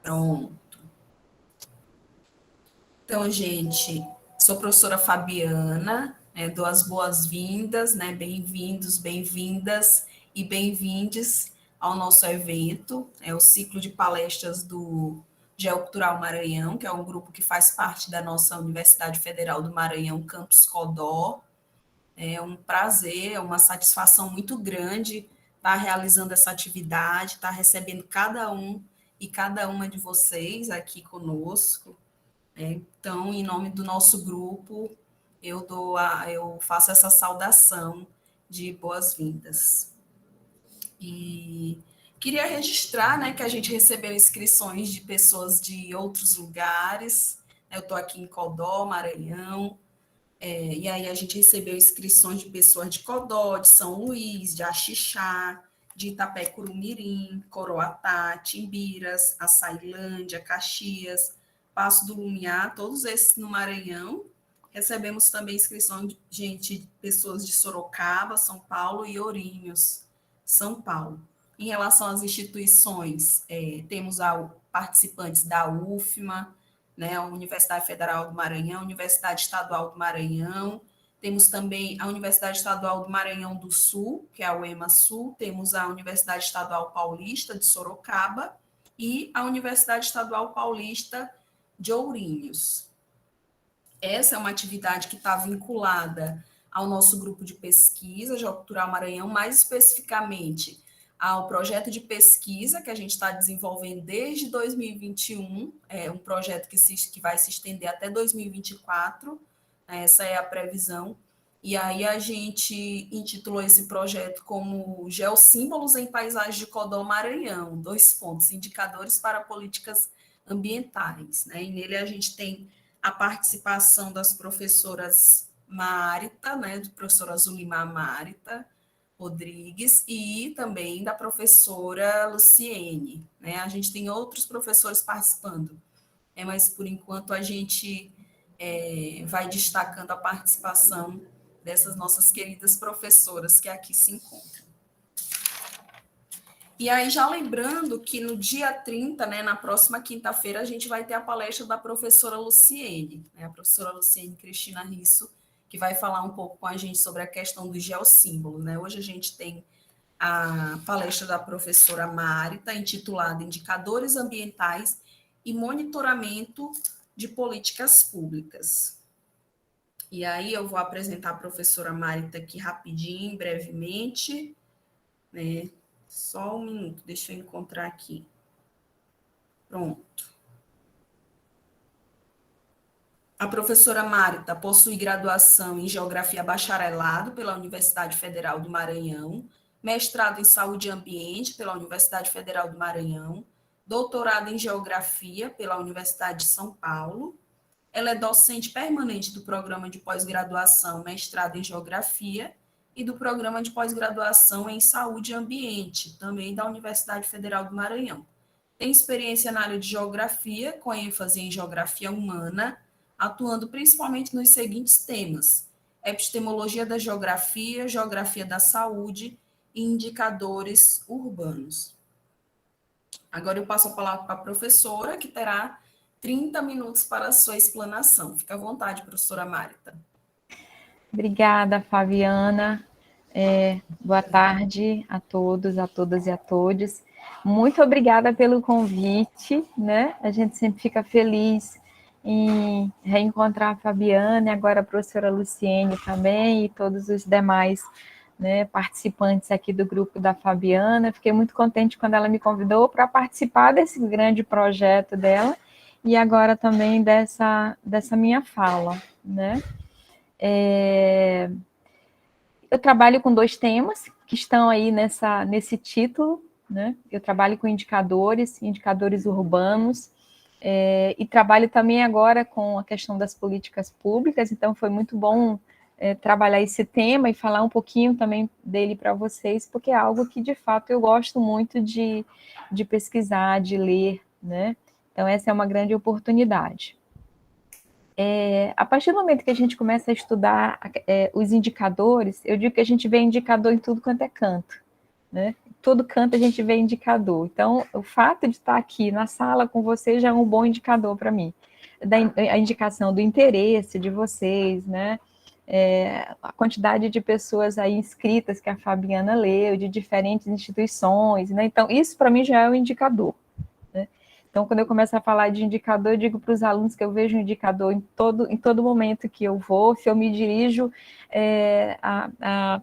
Pronto. Então, gente, sou a professora Fabiana, dou as boas-vindas, né? Bem-vindos, bem-vindas e bem-vindes ao nosso evento, é o ciclo de palestras do Geocultural Maranhão, que é um grupo que faz parte da nossa Universidade Federal do Maranhão, Campus Codó. É um prazer, é uma satisfação muito grande estar realizando essa atividade, estar recebendo cada um e cada uma de vocês aqui conosco. Então, em nome do nosso grupo, eu faço essa saudação de boas-vindas. E queria registrar, né, que a gente recebeu inscrições de pessoas de outros lugares. Eu estou aqui em Codó, Maranhão, e aí a gente recebeu inscrições de pessoas de Codó, de São Luís, de Axixá, de Itapé-Curumirim, Coroatá, Timbiras, Açailândia, Caxias, Passo do Lumiar, todos esses no Maranhão. Recebemos também inscrições de gente, pessoas de Sorocaba, São Paulo e Ourinhos, São Paulo. Em relação às instituições, temos participantes da UFMA, né, a Universidade Federal do Maranhão, Universidade Estadual do Maranhão, temos também a Universidade Estadual do Maranhão do Sul, que é a UEMA Sul, temos a Universidade Estadual Paulista de Sorocaba e a Universidade Estadual Paulista de Ourinhos. Essa é uma atividade que está vinculada ao nosso grupo de pesquisa, Geocultural Maranhão, mais especificamente ao projeto de pesquisa que a gente está desenvolvendo desde 2021, um projeto que vai se estender até 2024, essa é a previsão. E aí a gente intitulou esse projeto como Geossímbolos em Paisagens de Codó Maranhão, indicadores para políticas ambientais. Né? E nele a gente tem a participação das professoras Marita, né, do professora Zulimar Marita Rodrigues, e também da professora Luciene. Né? A gente tem outros professores participando, mas por enquanto a gente vai destacando a participação dessas nossas queridas professoras que aqui se encontram. E aí, já lembrando que no dia 30, né, na próxima quinta-feira, a gente vai ter a palestra da professora Luciene, né, a professora Luciene Cristina Risso, que vai falar um pouco com a gente sobre a questão do geossímbolo. Né? Hoje a gente tem a palestra da professora Marita, intitulada Indicadores Ambientais e Monitoramento de Políticas Públicas. E aí eu vou apresentar a professora Marita aqui rapidinho, brevemente, né? Só um minuto, deixa eu encontrar aqui. Pronto. A professora Marita possui graduação em Geografia Bacharelado pela Universidade Federal do Maranhão, mestrado em Saúde e Ambiente pela Universidade Federal do Maranhão, doutorado em Geografia pela Universidade de São Paulo. Ela é docente permanente do programa de pós-graduação Mestrado em Geografia e do programa de pós-graduação em Saúde e Ambiente, também da Universidade Federal do Maranhão. Tem experiência na área de Geografia, com ênfase em Geografia Humana, atuando principalmente nos seguintes temas: epistemologia da geografia, geografia da saúde e indicadores urbanos. Agora eu passo a palavra para a professora, que terá 30 minutos para a sua explanação. Fica à vontade, professora Marita. Obrigada, Fabiana. Boa tarde a todos, a todas e a todos. Muito obrigada pelo convite, né? A gente sempre fica feliz em reencontrar a Fabiana e agora a professora Luciene também e todos os demais, né, participantes aqui do grupo da Fabiana. Fiquei muito contente quando ela me convidou para participar desse grande projeto dela e agora também dessa minha fala, né? Eu trabalho com 2 temas que estão aí nesse título, né? Eu trabalho com indicadores urbanos, e trabalho também agora com a questão das políticas públicas, então foi muito bom trabalhar esse tema e falar um pouquinho também dele para vocês, porque é algo que, de fato, eu gosto muito de pesquisar, de ler, né? Então, essa é uma grande oportunidade. A partir do momento que a gente começa a estudar os indicadores, eu digo que a gente vê indicador em tudo quanto é canto, né? todo canto a gente vê indicador. Então, o fato de estar aqui na sala com vocês já é um bom indicador para mim. A indicação do interesse de vocês, né? A quantidade de pessoas aí inscritas que a Fabiana leu, de diferentes instituições, né? Então, isso para mim já é um indicador, né? Então, quando eu começo a falar de indicador, eu digo para os alunos que eu vejo um indicador em todo momento que eu vou, se eu me dirijo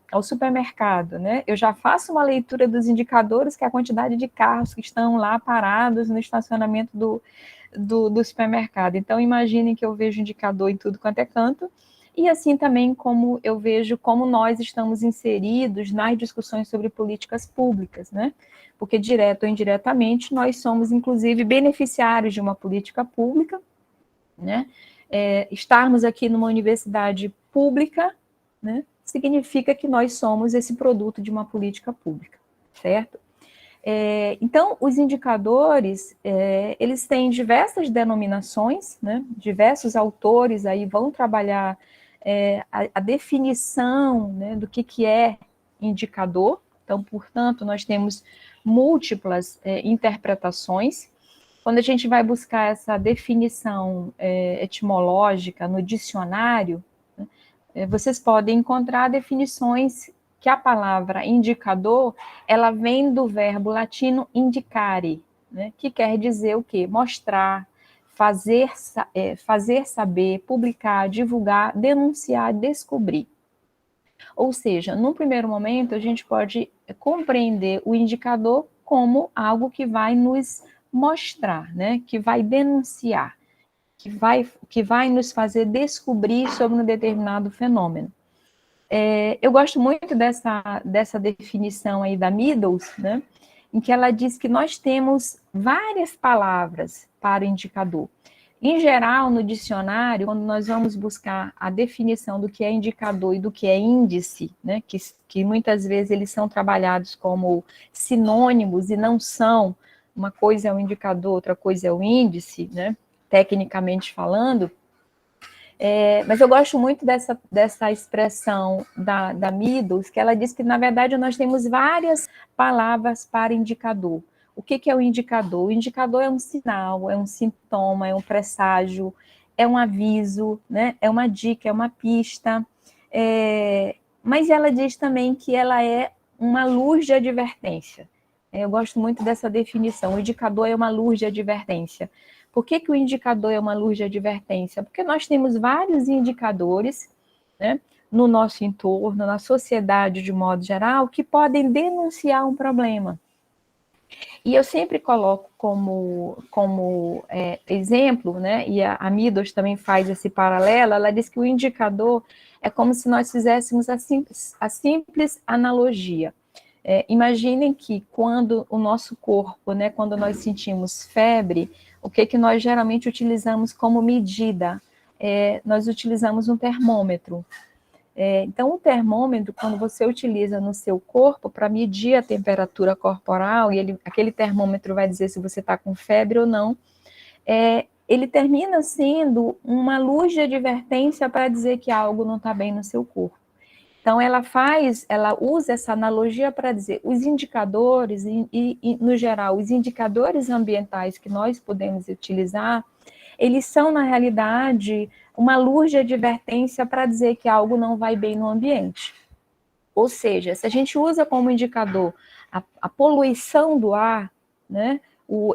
ao supermercado, né? Eu já faço uma leitura dos indicadores, que é a quantidade de carros que estão lá parados no estacionamento do supermercado. Então, imaginem que eu vejo indicador em tudo quanto é canto, e assim também como eu vejo como nós estamos inseridos nas discussões sobre políticas públicas, né? Porque, direto ou indiretamente, nós somos, inclusive, beneficiários de uma política pública, né? Estarmos aqui numa universidade pública, né, significa que nós somos esse produto de uma política pública, certo? Então, os indicadores, eles têm diversas denominações, né? Diversos autores aí vão trabalhar a definição, né, do que é indicador. Então, portanto, nós temos múltiplas interpretações. Quando a gente vai buscar essa definição etimológica no dicionário, né, vocês podem encontrar definições que a palavra indicador, ela vem do verbo latino indicare, né, que quer dizer o quê? Mostrar, fazer saber, publicar, divulgar, denunciar, descobrir. Ou seja, num primeiro momento, a gente pode compreender o indicador como algo que vai nos mostrar, né, que vai denunciar, que vai nos fazer descobrir sobre um determinado fenômeno. Eu gosto muito dessa definição aí da Meadows, né, em que ela diz que nós temos várias palavras para o indicador. Em geral, no dicionário, quando nós vamos buscar a definição do que é indicador e do que é índice, né, que muitas vezes eles são trabalhados como sinônimos e não são, uma coisa é o indicador, outra coisa é o índice, né, tecnicamente falando, mas eu gosto muito dessa expressão da Meadows, que ela diz que, na verdade, nós temos várias palavras para indicador. O que é o indicador? O indicador é um sinal, é um sintoma, é um presságio, é um aviso, né? É uma dica, é uma pista. Mas ela diz também que ela é uma luz de advertência. Eu gosto muito dessa definição. O indicador é uma luz de advertência. Por que o indicador é uma luz de advertência? Porque nós temos vários indicadores, né, no nosso entorno, na sociedade de modo geral, que podem denunciar um problema. E eu sempre coloco como exemplo, né, e a Meadows também faz esse paralelo, ela diz que o indicador é como se nós fizéssemos a simples analogia. Imaginem que quando o nosso corpo, né, quando nós sentimos febre, o que nós geralmente utilizamos como medida? Nós utilizamos um termômetro. Então, o termômetro, quando você utiliza no seu corpo para medir a temperatura corporal, e aquele termômetro vai dizer se você está com febre ou não, ele termina sendo uma luz de advertência para dizer que algo não está bem no seu corpo. Então, ela usa essa analogia para dizer, os indicadores, e no geral, os indicadores ambientais que nós podemos utilizar, eles são, na realidade, uma luz de advertência para dizer que algo não vai bem no ambiente. Ou seja, se a gente usa como indicador a poluição do ar, né,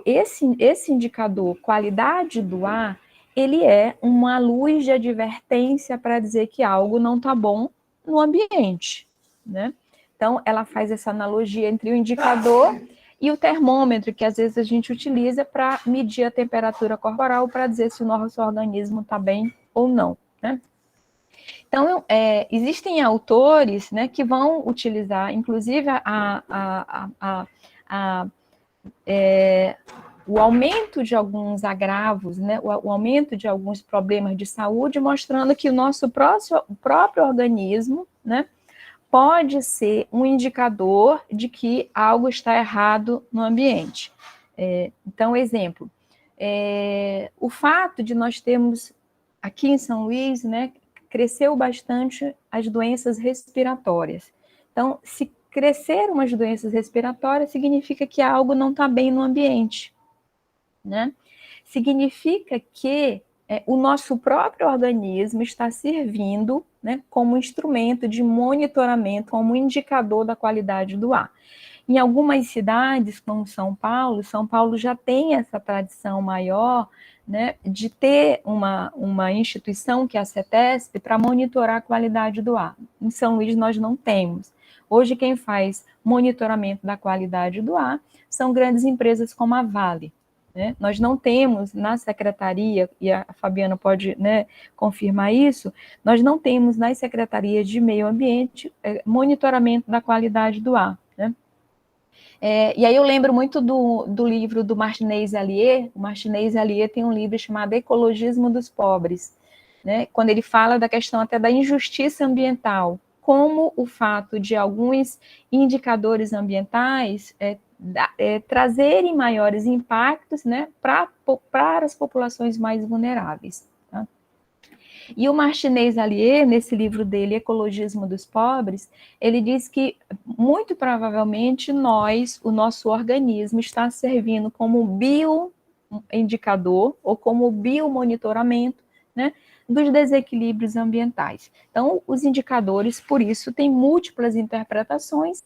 esse indicador, qualidade do ar, ele é uma luz de advertência para dizer que algo não está bom no ambiente, né? Então, ela faz essa analogia entre o indicador e o termômetro, que às vezes a gente utiliza para medir a temperatura corporal, para dizer se o nosso organismo está bem ou não, né? Então, existem autores, né, que vão utilizar, inclusive, o aumento de alguns agravos, né, o aumento de alguns problemas de saúde, mostrando que o nosso próprio organismo, né, pode ser um indicador de que algo está errado no ambiente. Então, exemplo, o fato de nós termos aqui em São Luís, né, cresceu bastante as doenças respiratórias. Então, se crescer umas doenças respiratórias significa que algo não está bem no ambiente, né? Significa que o nosso próprio organismo está servindo, né, como instrumento de monitoramento, como indicador da qualidade do ar. Em algumas cidades, como São Paulo já tem essa tradição maior, né, de ter uma instituição, que é a CETESB, para monitorar a qualidade do ar. Em São Luís nós não temos. Hoje quem faz monitoramento da qualidade do ar são grandes empresas como a Vale, né? Nós não temos na secretaria, e a Fabiana pode, né, confirmar isso, nós não temos nas secretarias de meio ambiente monitoramento da qualidade do ar, né? E aí eu lembro muito do livro do Martinez Allier. O Martinez Allier tem um livro chamado Ecologismo dos Pobres, né? Quando ele fala da questão até da injustiça ambiental, como o fato de alguns indicadores ambientais trazerem maiores impactos, né, para as populações mais vulneráveis. Tá? E o Martinez Allier, nesse livro dele, Ecologismo dos Pobres, ele diz que, muito provavelmente, o nosso organismo está servindo como bioindicador ou como biomonitoramento, né, dos desequilíbrios ambientais. Então, os indicadores, por isso, têm múltiplas interpretações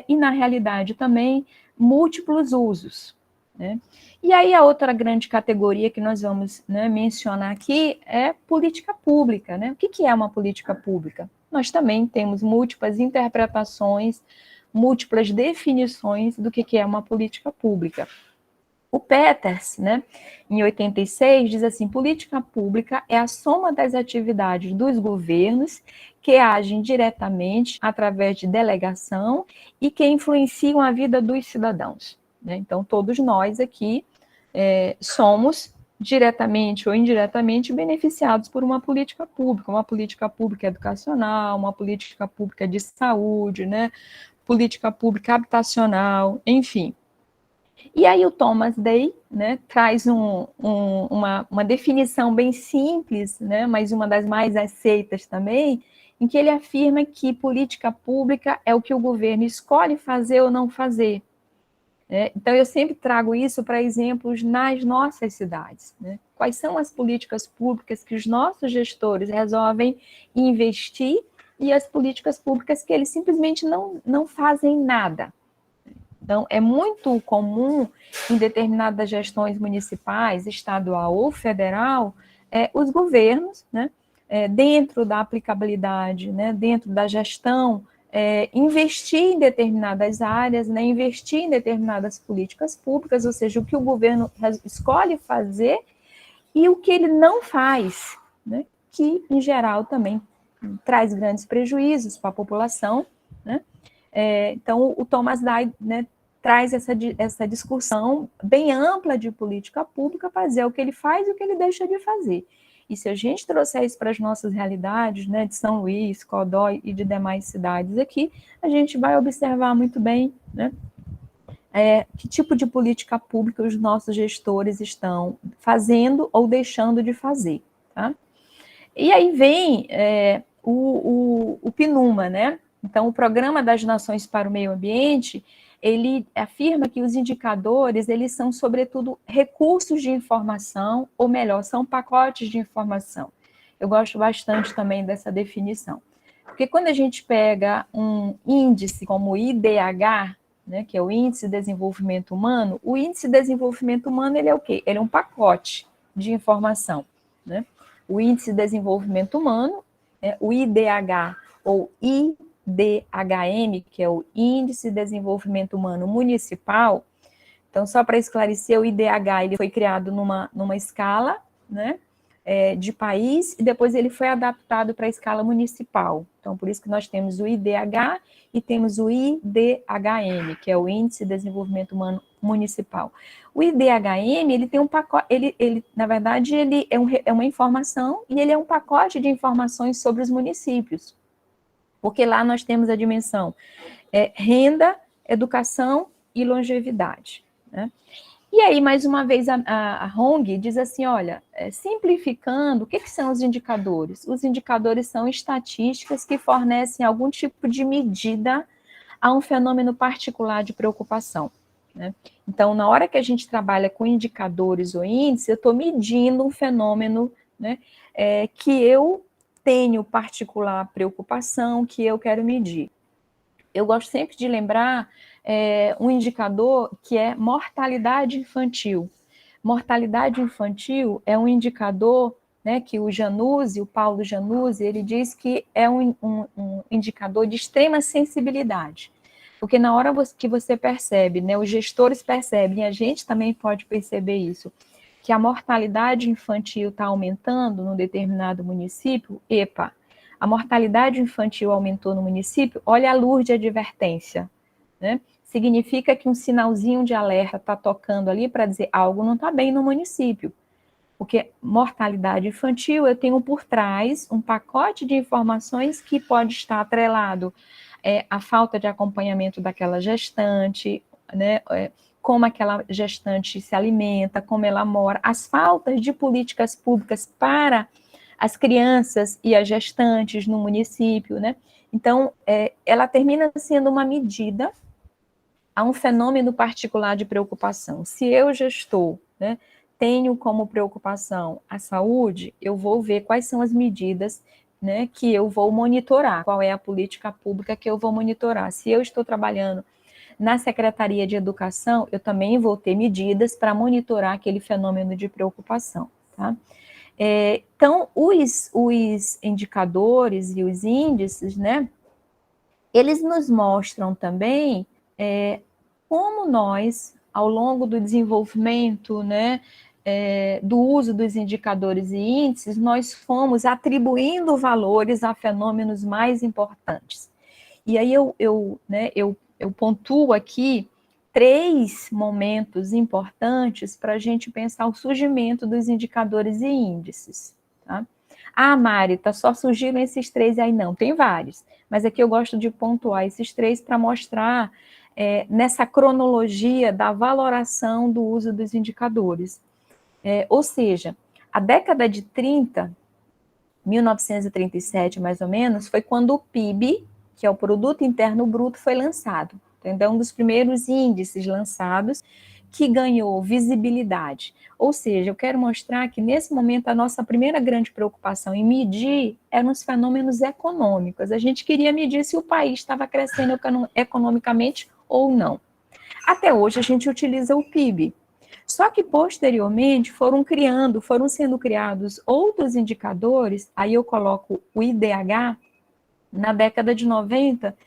e, na realidade, também múltiplos usos, né? E aí a outra grande categoria que nós vamos, né, mencionar aqui é política pública, né? O que é uma política pública? Nós também temos múltiplas interpretações, múltiplas definições do que é uma política pública. O Peters, né, em 86, diz assim: política pública é a soma das atividades dos governos que agem diretamente através de delegação e que influenciam a vida dos cidadãos, né? Então, todos nós aqui somos diretamente ou indiretamente beneficiados por uma política pública educacional, uma política pública de saúde, né, política pública habitacional, enfim. E aí o Thomas Day, né, traz uma definição bem simples, né, mas uma das mais aceitas também, em que ele afirma que política pública é o que o governo escolhe fazer ou não fazer. Então, eu sempre trago isso para exemplos nas nossas cidades, né? Quais são as políticas públicas que os nossos gestores resolvem investir e as políticas públicas que eles simplesmente não fazem nada. Então, é muito comum em determinadas gestões municipais, estadual ou federal, os governos, né, dentro da aplicabilidade, né, dentro da gestão, investir em determinadas áreas, né, investir em determinadas políticas públicas, ou seja, o que o governo escolhe fazer e o que ele não faz, né, que, em geral, também traz grandes prejuízos para a população, né? Então, o Thomas Day, né, traz essa discussão bem ampla de política pública para dizer o que ele faz e o que ele deixa de fazer. E se a gente trouxer isso para as nossas realidades, né, de São Luís, Codói e de demais cidades aqui, a gente vai observar muito bem, né, que tipo de política pública os nossos gestores estão fazendo ou deixando de fazer. Tá? E aí vem o PNUMA, né? Então, o Programa das Nações para o Meio Ambiente, ele afirma que os indicadores, eles são, sobretudo, recursos de informação, ou melhor, são pacotes de informação. Eu gosto bastante também dessa definição. Porque quando a gente pega um índice como o IDH, né, que é o Índice de Desenvolvimento Humano, o Índice de Desenvolvimento Humano, ele é o quê? Ele é um pacote de informação, né? O Índice de Desenvolvimento Humano, o IDH ou IDHM, que é o Índice de Desenvolvimento Humano Municipal. Então, só para esclarecer, o IDH ele foi criado numa escala, né, de país, e depois ele foi adaptado para a escala municipal. Então, por isso que nós temos o IDH e temos o IDHM, que é o Índice de Desenvolvimento Humano Municipal. O IDHM, ele tem um pacote, ele na verdade, ele é uma informação e ele é um pacote de informações sobre os municípios. Porque lá nós temos a dimensão renda, educação e longevidade, né? E aí, mais uma vez, a Hong diz assim, olha, simplificando, o que são os indicadores? Os indicadores são estatísticas que fornecem algum tipo de medida a um fenômeno particular de preocupação, né? Então, na hora que a gente trabalha com indicadores ou índices, eu estou medindo um fenômeno, né, que eu tenho particular preocupação, que eu quero medir. Eu gosto sempre de lembrar um indicador que é mortalidade infantil. Mortalidade infantil é um indicador, né, que o Paulo Januzzi, ele diz que é um indicador de extrema sensibilidade. Porque na hora que você percebe, né, os gestores percebem, e a gente também pode perceber isso, que a mortalidade infantil está aumentando num determinado município, epa, a mortalidade infantil aumentou no município, olha a luz de advertência, né? Significa que um sinalzinho de alerta está tocando ali para dizer algo não está bem no município. Porque mortalidade infantil, eu tenho por trás um pacote de informações que pode estar atrelado à falta de acompanhamento daquela gestante, né, como aquela gestante se alimenta, como ela mora, as faltas de políticas públicas para as crianças e as gestantes no município, né? Então, ela termina sendo uma medida a um fenômeno particular de preocupação. Se eu, gestor, né, tenho como preocupação a saúde, eu vou ver quais são as medidas, né, que eu vou monitorar, qual é a política pública que eu vou monitorar. Se eu estou trabalhando na Secretaria de Educação, eu também vou ter medidas para monitorar aquele fenômeno de preocupação, tá? Então, os indicadores e os índices, né, eles nos mostram também como nós, ao longo do desenvolvimento, né, do uso dos indicadores e índices, nós fomos atribuindo valores a fenômenos mais importantes. E aí eu pontuo aqui 3 momentos importantes para a gente pensar o surgimento dos indicadores e índices, tá? Ah, Mari, só surgiram esses 3 aí? Não, tem vários, mas aqui eu gosto de pontuar esses 3 para mostrar nessa cronologia da valoração do uso dos indicadores. Ou seja, a década de 30, 1937 mais ou menos, foi quando o PIB, que é o Produto Interno Bruto, foi lançado. Então, um dos primeiros índices lançados que ganhou visibilidade. Ou seja, eu quero mostrar que, nesse momento, a nossa primeira grande preocupação em medir eram os fenômenos econômicos. A gente queria medir se o país estava crescendo economicamente ou não. Até hoje, a gente utiliza o PIB. Só que, posteriormente, foram sendo criados outros indicadores, aí eu coloco o IDH, na década de 90,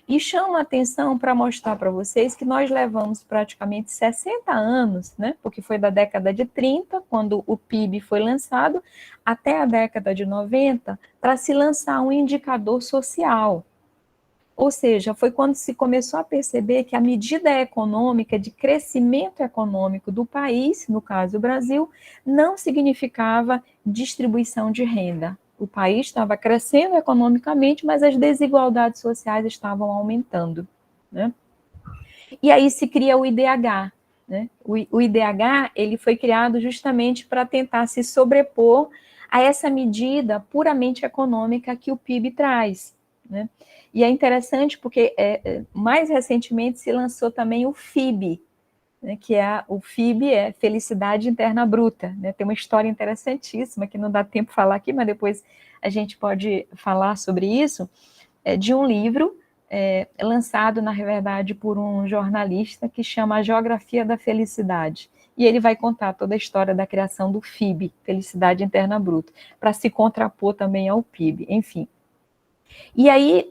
e chamo a atenção para mostrar para vocês que nós levamos praticamente 60 anos, né, porque foi da década de 30, quando o PIB foi lançado, até a década de 90, para se lançar um indicador social. Ou seja, foi quando se começou a perceber que a medida econômica de crescimento econômico do país, no caso o Brasil, não significava distribuição de renda. O país estava crescendo economicamente, mas as desigualdades sociais estavam aumentando, né? E aí se cria o IDH, né? O IDH, ele foi criado justamente para tentar se sobrepor a essa medida puramente econômica que o PIB traz, né? E é interessante porque mais recentemente se lançou também o FIB, né, que o FIB é Felicidade Interna Bruta, né? Tem uma história interessantíssima que não dá tempo de falar aqui, mas depois a gente pode falar sobre isso, de um livro lançado, na verdade, por um jornalista que chama A Geografia da Felicidade. E ele vai contar toda a história da criação do FIB, Felicidade Interna Bruta, para se contrapor também ao PIB, enfim. E aí,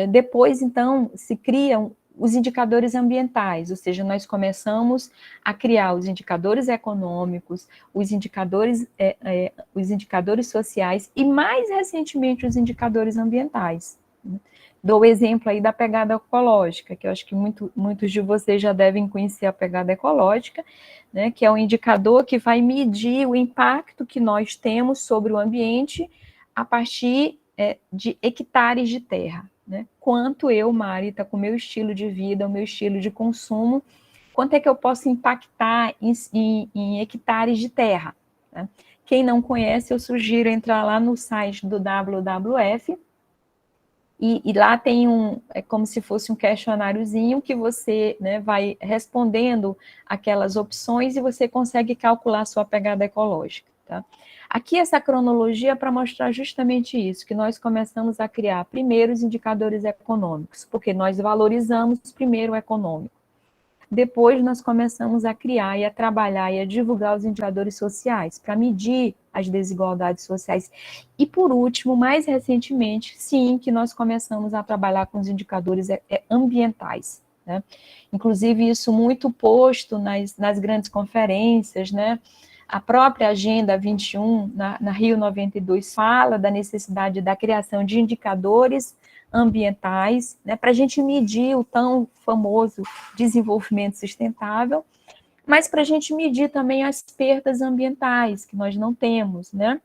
depois, então, se criam os indicadores ambientais, ou seja, nós começamos a criar os indicadores econômicos, os indicadores sociais e, mais recentemente, os indicadores ambientais. Dou o exemplo aí da pegada ecológica, que eu acho que muitos de vocês já devem conhecer a pegada ecológica, né, que é um indicador que vai medir o impacto que nós temos sobre o ambiente a partir de hectares de terra, né? Quanto eu, Marita, com o meu estilo de vida, o meu estilo de consumo, quanto é que eu posso impactar em hectares de terra, né? Quem não conhece, eu sugiro entrar lá no site do WWF e lá tem é como se fosse um questionáriozinho que você, né, vai respondendo aquelas opções e você consegue calcular a sua pegada ecológica, tá? Aqui essa cronologia é para mostrar justamente isso, que nós começamos a criar primeiro os indicadores econômicos, porque nós valorizamos primeiro o econômico. Depois nós começamos a criar e a trabalhar e a divulgar os indicadores sociais, para medir as desigualdades sociais. E por último, mais recentemente, sim, que nós começamos a trabalhar com os indicadores ambientais, né? Inclusive isso muito posto nas grandes conferências, né? A própria Agenda 21, na Rio 92, fala da necessidade da criação de indicadores ambientais, né, para a gente medir o tão famoso desenvolvimento sustentável, mas para a gente medir também as perdas ambientais que nós não temos, né?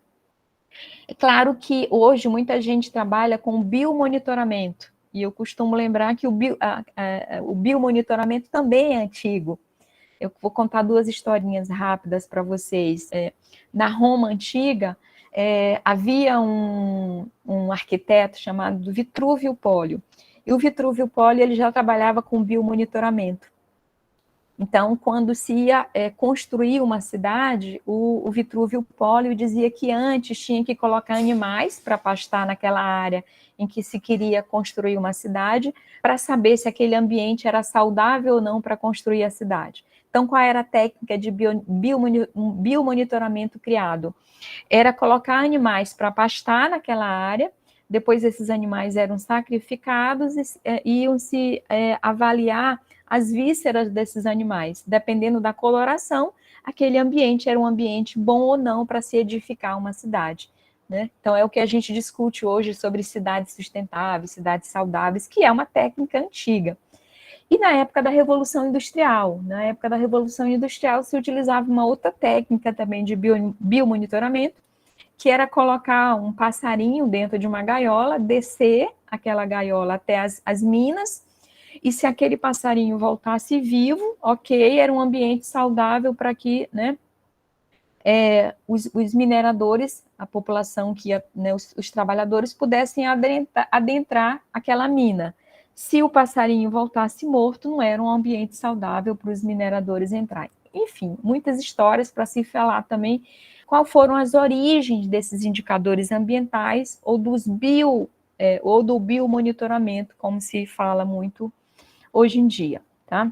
É claro que hoje muita gente trabalha com biomonitoramento, e eu costumo lembrar que o biomonitoramento também é antigo. Eu vou contar duas historinhas rápidas para vocês. Na Roma antiga, havia um arquiteto chamado Vitrúvio Polio. E o Vitrúvio Polio ele já trabalhava com biomonitoramento. Então, quando se ia construir uma cidade, o Vitrúvio Polio dizia que antes tinha que colocar animais para pastar naquela área em que se queria construir uma cidade, para saber se aquele ambiente era saudável ou não para construir a cidade. Então, qual era a técnica de biomonitoramento criado? Era colocar animais para pastar naquela área, depois esses animais eram sacrificados e iam-se avaliar as vísceras desses animais. Dependendo da coloração, aquele ambiente era um ambiente bom ou não para se edificar uma cidade, né? Então, é o que a gente discute hoje sobre cidades sustentáveis, cidades saudáveis, que é uma técnica antiga. E na época da Revolução Industrial, se utilizava uma outra técnica também de biomonitoramento, que era colocar um passarinho dentro de uma gaiola, descer aquela gaiola até as minas, e se aquele passarinho voltasse vivo, ok, era um ambiente saudável para que, né, os mineradores, a população que ia, né, os trabalhadores pudessem adentrar aquela mina. Se o passarinho voltasse morto, não era um ambiente saudável para os mineradores entrarem. Enfim, muitas histórias para se falar também quais foram as origens desses indicadores ambientais ou ou do biomonitoramento, como se fala muito hoje em dia, tá?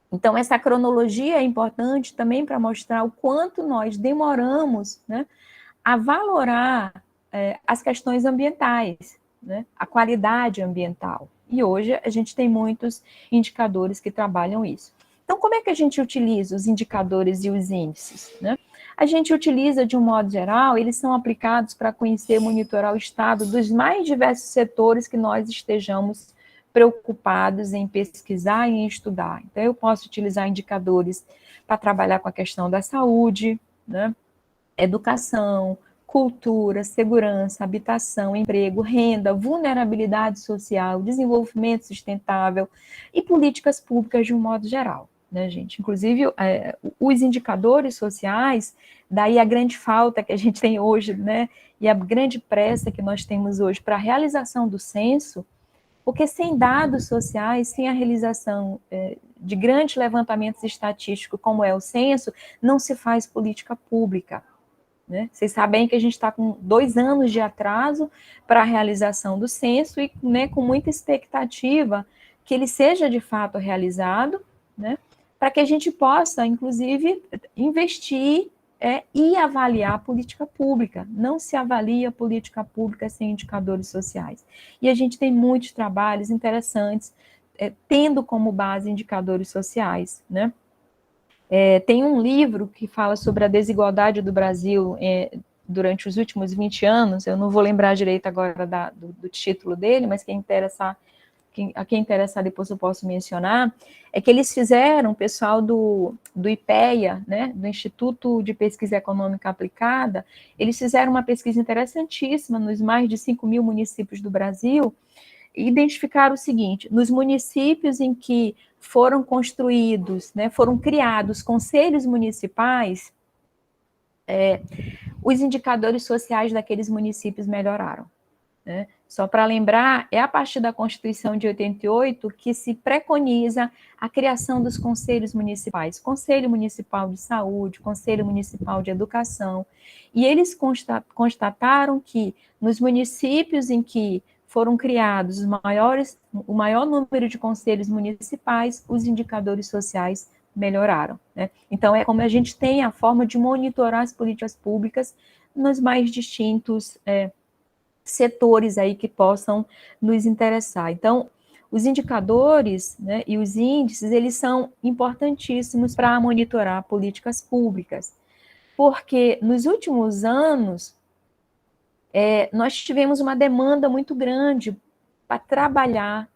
Então, essa cronologia é importante também para mostrar o quanto nós demoramos, né, a valorar as questões ambientais, né, a qualidade ambiental. E hoje a gente tem muitos indicadores que trabalham isso. Então, como é que a gente utiliza os indicadores e os índices, né? A gente utiliza, de um modo geral, eles são aplicados para conhecer e monitorar o estado dos mais diversos setores que nós estejamos preocupados em pesquisar e em estudar. Então, eu posso utilizar indicadores para trabalhar com a questão da saúde, né, educação, cultura, segurança, habitação, emprego, renda, vulnerabilidade social, desenvolvimento sustentável e políticas públicas de um modo geral, né, gente? Inclusive, os indicadores sociais, daí a grande falta que a gente tem hoje, né, e a grande pressa que nós temos hoje para a realização do censo, porque sem dados sociais, sem a realização de grandes levantamentos estatísticos, como é o censo, não se faz política pública, né? Vocês sabem que a gente está com 2 anos de atraso para a realização do censo e, né, com muita expectativa que ele seja de fato realizado, né, para que a gente possa, inclusive, investir e avaliar a política pública. Não se avalia a política pública sem indicadores sociais. E a gente tem muitos trabalhos interessantes, tendo como base indicadores sociais, né? Tem um livro que fala sobre a desigualdade do Brasil durante os últimos 20 anos, eu não vou lembrar direito agora do título dele, mas a quem interessar depois eu posso mencionar, é que eles fizeram, o pessoal do IPEA, né, do Instituto de Pesquisa Econômica Aplicada, eles fizeram uma pesquisa interessantíssima nos mais de 5.000 municípios do Brasil, e identificaram o seguinte: nos municípios em que foram construídos, né, foram criados conselhos municipais, os indicadores sociais daqueles municípios melhoraram. né? Só para lembrar, é a partir da Constituição de 88 que se preconiza a criação dos conselhos municipais, Conselho Municipal de Saúde, Conselho Municipal de Educação, e eles constataram que nos municípios em que foram criados o maior número de conselhos municipais, os indicadores sociais melhoraram, né? Então, é como a gente tem a forma de monitorar as políticas públicas nos mais distintos setores aí que possam nos interessar. Então, os indicadores, né, e os índices, eles são importantíssimos para monitorar políticas públicas, porque nos últimos anos, nós tivemos uma demanda muito grande para trabalhar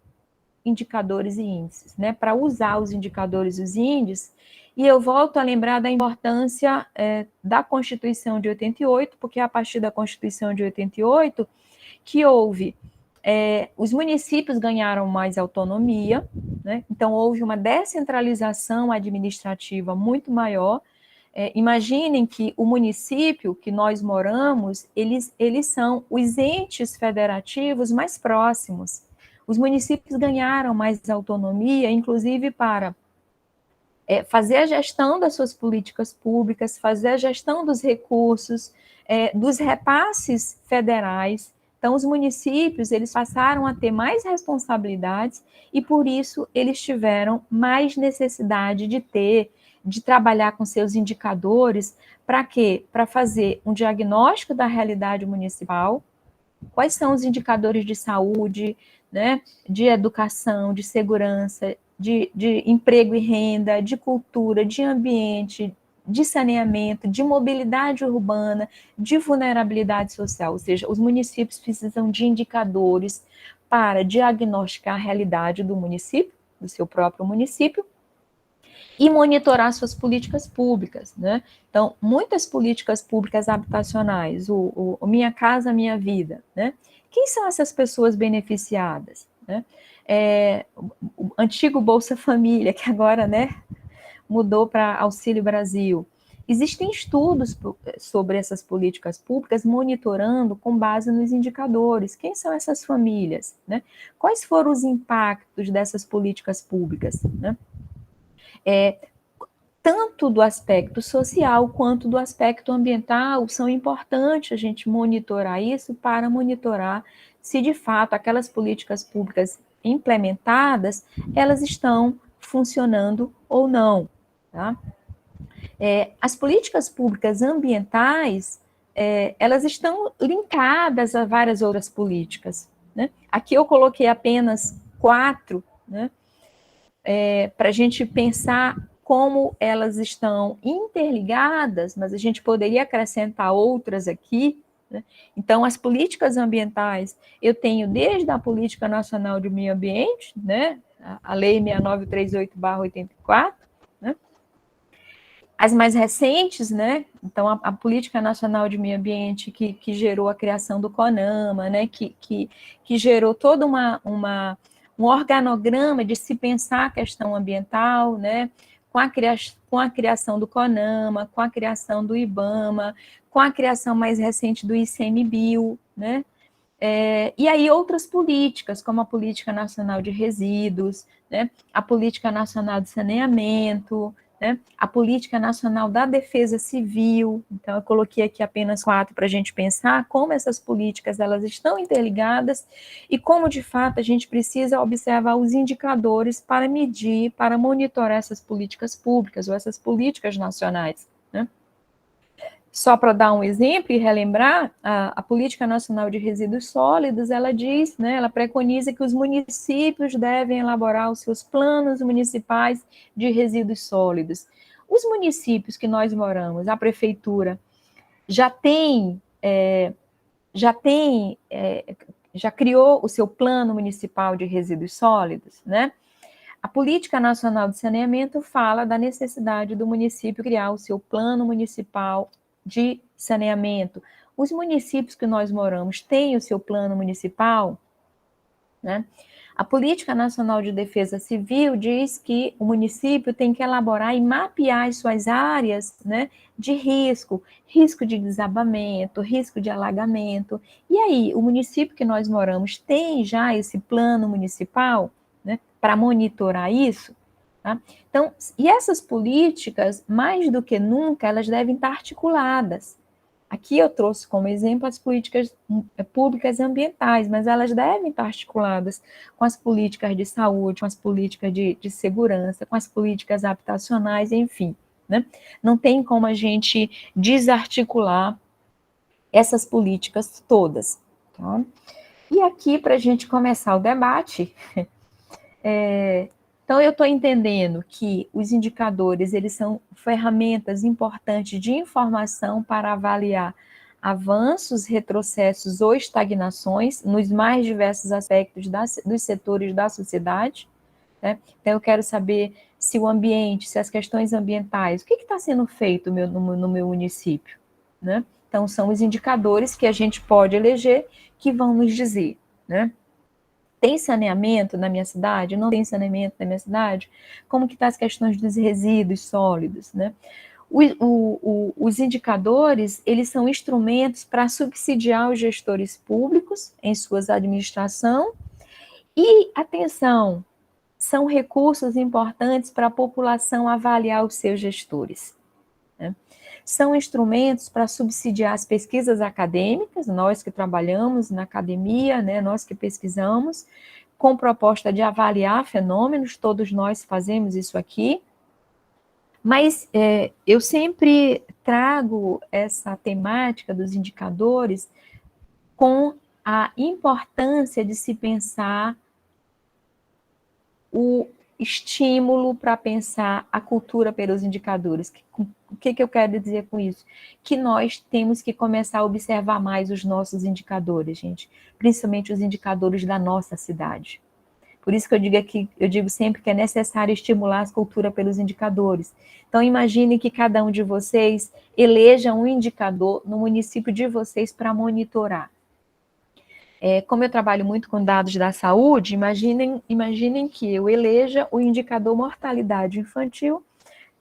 indicadores e índices, né, para usar os indicadores e os índices, e eu volto a lembrar da importância da Constituição de 88, porque é a partir da Constituição de 88 que houve, os municípios ganharam mais autonomia, né, então houve uma descentralização administrativa muito maior. Imaginem que o município que nós moramos, eles são os entes federativos mais próximos. Os municípios ganharam mais autonomia, inclusive para fazer a gestão das suas políticas públicas, fazer a gestão dos recursos, dos repasses federais. Então, os municípios, eles passaram a ter mais responsabilidades e, por isso, eles tiveram mais necessidade de trabalhar com seus indicadores. Para quê? Para fazer um diagnóstico da realidade municipal, quais são os indicadores de saúde, né, de educação, de segurança, de emprego e renda, de cultura, de ambiente, de saneamento, de mobilidade urbana, de vulnerabilidade social. Ou seja, os municípios precisam de indicadores para diagnosticar a realidade do município, do seu próprio município, e monitorar suas políticas públicas, né? Então, muitas políticas públicas habitacionais, o Minha Casa Minha Vida, né? Quem são essas pessoas beneficiadas, né? O antigo Bolsa Família, que agora, né, mudou para Auxílio Brasil. Existem estudos sobre essas políticas públicas monitorando com base nos indicadores. Quem são essas famílias, né? Quais foram os impactos dessas políticas públicas, né? Tanto do aspecto social quanto do aspecto ambiental, são importantes a gente monitorar isso para monitorar se de fato aquelas políticas públicas implementadas, elas estão funcionando ou não, tá? As políticas públicas ambientais, elas estão linkadas a várias outras políticas, né? Aqui eu coloquei apenas 4, né, para a gente pensar como elas estão interligadas, mas a gente poderia acrescentar outras aqui, né? Então, as políticas ambientais, eu tenho desde a Política Nacional de Meio Ambiente, né, a Lei 6938/84, né, as mais recentes, né, então a Política Nacional de Meio Ambiente que gerou a criação do CONAMA, né, que gerou toda um organograma de se pensar a questão ambiental, né, com a criação do CONAMA, com a criação do IBAMA, com a criação mais recente do ICMBio, né, e aí outras políticas, como a Política Nacional de Resíduos, né, a Política Nacional de Saneamento, né, a Política Nacional da Defesa Civil. Então, eu coloquei aqui apenas 4 para a gente pensar como essas políticas elas estão interligadas e como, de fato, a gente precisa observar os indicadores para medir, para monitorar essas políticas públicas ou essas políticas nacionais, né? Só para dar um exemplo e relembrar, a Política Nacional de Resíduos Sólidos, ela diz, né, ela preconiza que os municípios devem elaborar os seus planos municipais de resíduos sólidos. Os municípios que nós moramos, a prefeitura, já criou o seu plano municipal de resíduos sólidos, né? A Política Nacional de Saneamento fala da necessidade do município criar o seu plano municipal de saneamento. Os municípios que nós moramos têm o seu plano municipal? né? A Política Nacional de Defesa Civil diz que o município tem que elaborar e mapear as suas áreas, né, de risco, risco de desabamento, risco de alagamento. E aí, o município que nós moramos tem já esse plano municipal, né, para monitorar isso? Tá? Então, e essas políticas, mais do que nunca, elas devem estar articuladas. Aqui eu trouxe como exemplo as políticas públicas ambientais, mas elas devem estar articuladas com as políticas de saúde, com as políticas de segurança, com as políticas habitacionais, enfim. Né? Não tem como a gente desarticular essas políticas todas. Tá? E aqui, para a gente começar o debate, então eu estou entendendo que os indicadores, eles são ferramentas importantes de informação para avaliar avanços, retrocessos ou estagnações nos mais diversos aspectos dos setores da sociedade. Né? Então eu quero saber se o ambiente, se as questões ambientais, o que está sendo feito no meu município? Né? Então são os indicadores que a gente pode eleger que vão nos dizer, né? Tem saneamento na minha cidade? Não tem saneamento na minha cidade? Como que estão as questões dos resíduos sólidos, né? Os indicadores, eles são instrumentos para subsidiar os gestores públicos em suas administração e, atenção, são recursos importantes para a população avaliar os seus gestores. Né? São instrumentos para subsidiar as pesquisas acadêmicas, nós que trabalhamos na academia, né, nós que pesquisamos, com proposta de avaliar fenômenos, todos nós fazemos isso aqui, mas eu sempre trago essa temática dos indicadores com a importância de se pensar o estímulo para pensar a cultura pelos indicadores. O que eu quero dizer com isso? Que nós temos que começar a observar mais os nossos indicadores, gente, principalmente os indicadores da nossa cidade. Por isso que eu digo sempre que é necessário estimular a cultura pelos indicadores. Então, imagine que cada um de vocês eleja um indicador no município de vocês para monitorar. Como eu trabalho muito com dados da saúde, imaginem que eu eleja o indicador mortalidade infantil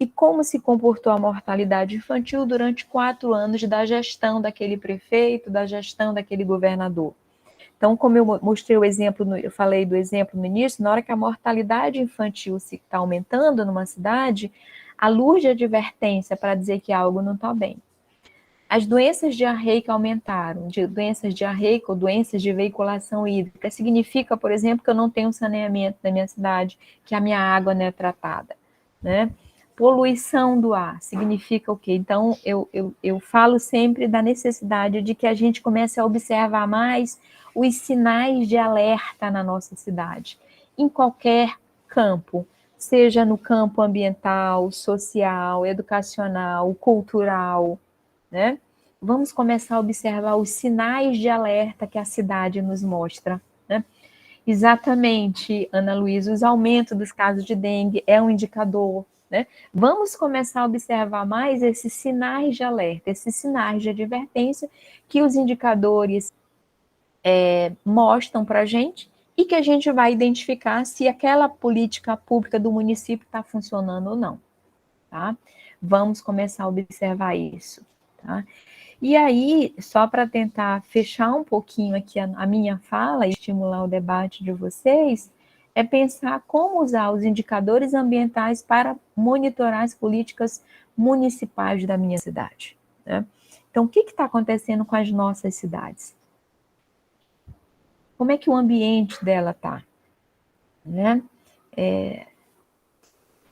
e como se comportou a mortalidade infantil durante 4 anos da gestão daquele prefeito, da gestão daquele governador. Então, como eu mostrei o exemplo, eu falei do exemplo no início, na hora que a mortalidade infantil está aumentando numa cidade, a luz de advertência para dizer que algo não está bem. As doenças diarreicas aumentaram, doenças diarreicas ou doenças de veiculação hídrica, significa, por exemplo, que eu não tenho saneamento na minha cidade, que a minha água não é tratada, né? Poluição do ar, significa o quê? Então, eu falo sempre da necessidade de que a gente comece a observar mais os sinais de alerta na nossa cidade, em qualquer campo, seja no campo ambiental, social, educacional, cultural, né? Vamos começar a observar os sinais de alerta que a cidade nos mostra, né? Exatamente, Ana Luísa, os aumentos dos casos de dengue é um indicador, né? Vamos começar a observar mais esses sinais de alerta, esses sinais de advertência que os indicadores mostram para a gente e que a gente vai identificar se aquela política pública do município está funcionando ou não, tá? Vamos começar a observar isso, tá? E aí, só para tentar fechar um pouquinho aqui a minha fala e estimular o debate de vocês, é pensar como usar os indicadores ambientais para monitorar as políticas municipais da minha cidade, né? Então, o que está acontecendo com as nossas cidades? Como é que o ambiente dela está, né?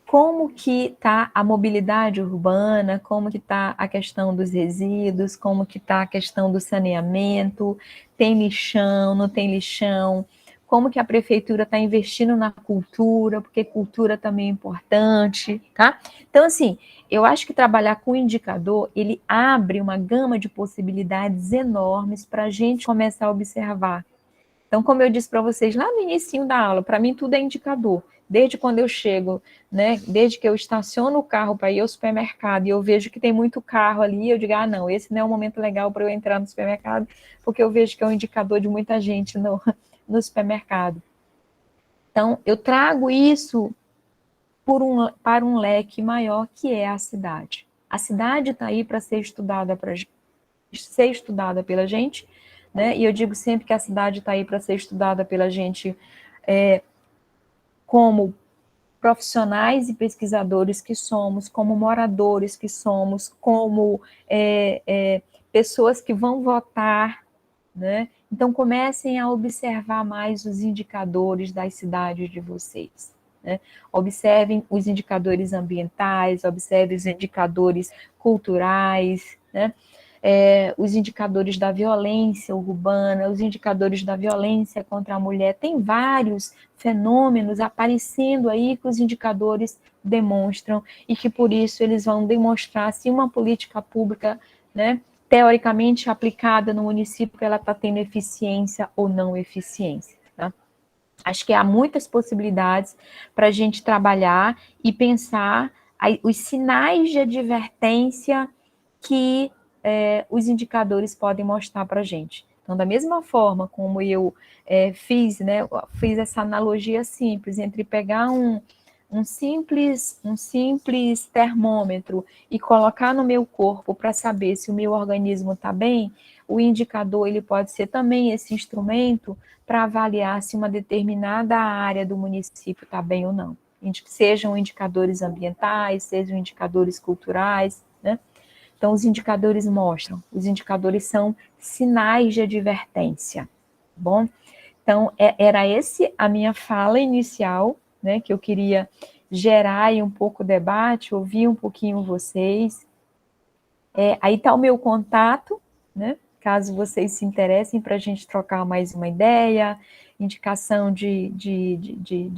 Como que está a mobilidade urbana, como que está a questão dos resíduos, como que está a questão do saneamento, tem lixão, não tem lixão, como que a prefeitura está investindo na cultura, porque cultura também é importante, tá? Então, assim, eu acho que trabalhar com indicador, ele abre uma gama de possibilidades enormes para a gente começar a observar. Então, como eu disse para vocês lá no início da aula, para mim tudo é indicador. Desde quando eu chego, né, desde que eu estaciono o carro para ir ao supermercado e eu vejo que tem muito carro ali, eu digo, não, esse não é o momento legal para eu entrar no supermercado, porque eu vejo que é um indicador de muita gente no supermercado. Então, eu trago isso para um leque maior, que é a cidade. A cidade está aí para ser estudada pela gente, né? E eu digo sempre que a cidade está aí para ser estudada pela gente como profissionais e pesquisadores que somos, como moradores que somos, como pessoas que vão votar, né? Então, comecem a observar mais os indicadores das cidades de vocês. Né? Observem os indicadores ambientais, observem os indicadores culturais, né? Os indicadores da violência urbana, os indicadores da violência contra a mulher. Tem vários fenômenos aparecendo aí que os indicadores demonstram e que, por isso, eles vão demonstrar se uma política pública, né, teoricamente aplicada no município, ela está tendo eficiência ou não eficiência. Tá? Acho que há muitas possibilidades para a gente trabalhar e pensar os sinais de advertência que os indicadores podem mostrar para a gente. Então, da mesma forma como eu fiz essa analogia simples entre pegar um simples termômetro e colocar no meu corpo para saber se o meu organismo está bem, o indicador ele pode ser também esse instrumento para avaliar se uma determinada área do município está bem ou não. Sejam indicadores ambientais, sejam indicadores culturais, né? Então, os indicadores mostram, os indicadores são sinais de advertência, tá bom? Então, era esse a minha fala inicial, né, que eu queria gerar aí um pouco o debate, ouvir um pouquinho vocês. Aí está o meu contato, né, caso vocês se interessem para a gente trocar mais uma ideia, indicação de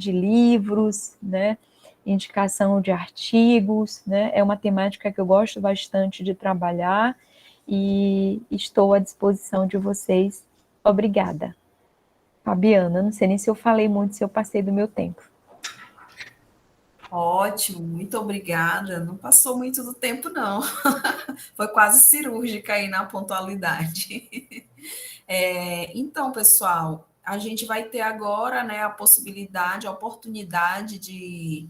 livros, né, indicação de artigos, né, é uma temática que eu gosto bastante de trabalhar e estou à disposição de vocês. Obrigada. Fabiana, não sei nem se eu falei muito, se eu passei do meu tempo. Ótimo, muito obrigada. Não passou muito do tempo, não. Foi quase cirúrgica aí na pontualidade. Então, pessoal, a gente vai ter agora, né, a possibilidade, a oportunidade de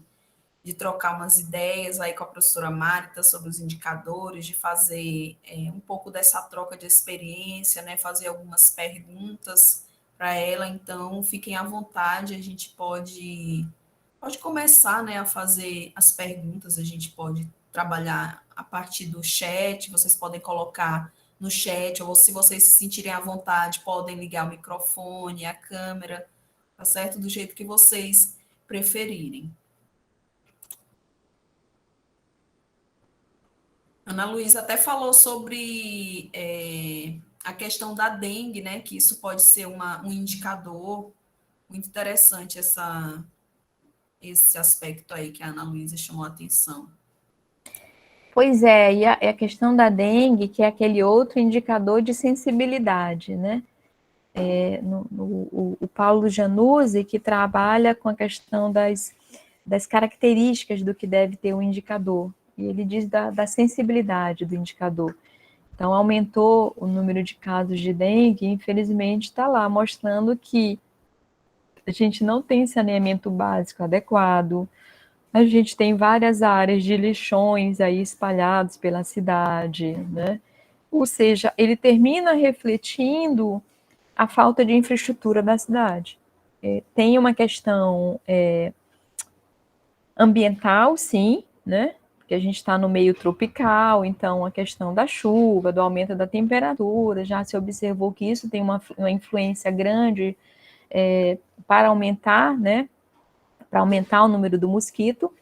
trocar umas ideias aí com a professora Marta sobre os indicadores, de fazer um pouco dessa troca de experiência, né, fazer algumas perguntas para ela. Então, fiquem à vontade, a gente pode começar, né, a fazer as perguntas, a gente pode trabalhar a partir do chat, vocês podem colocar no chat, ou se vocês se sentirem à vontade, podem ligar o microfone, a câmera, tá certo? Do jeito que vocês preferirem. Ana Luísa até falou sobre a questão da dengue, né? Que isso pode ser um indicador muito interessante, esse aspecto aí que a Ana Luísa chamou a atenção. Pois é, e a questão da dengue, que é aquele outro indicador de sensibilidade, né? O Paulo Januzzi, que trabalha com a questão das características do que deve ter um indicador, e ele diz da sensibilidade do indicador. Então, aumentou o número de casos de dengue, e infelizmente está lá, mostrando que a gente não tem saneamento básico adequado, a gente tem várias áreas de lixões aí espalhados pela cidade, né? Ou seja, ele termina refletindo a falta de infraestrutura da cidade. Tem uma questão ambiental, sim, né? Porque a gente está no meio tropical, então a questão da chuva, do aumento da temperatura, já se observou que isso tem uma influência grande para aumentar, né? Para aumentar o número do mosquito,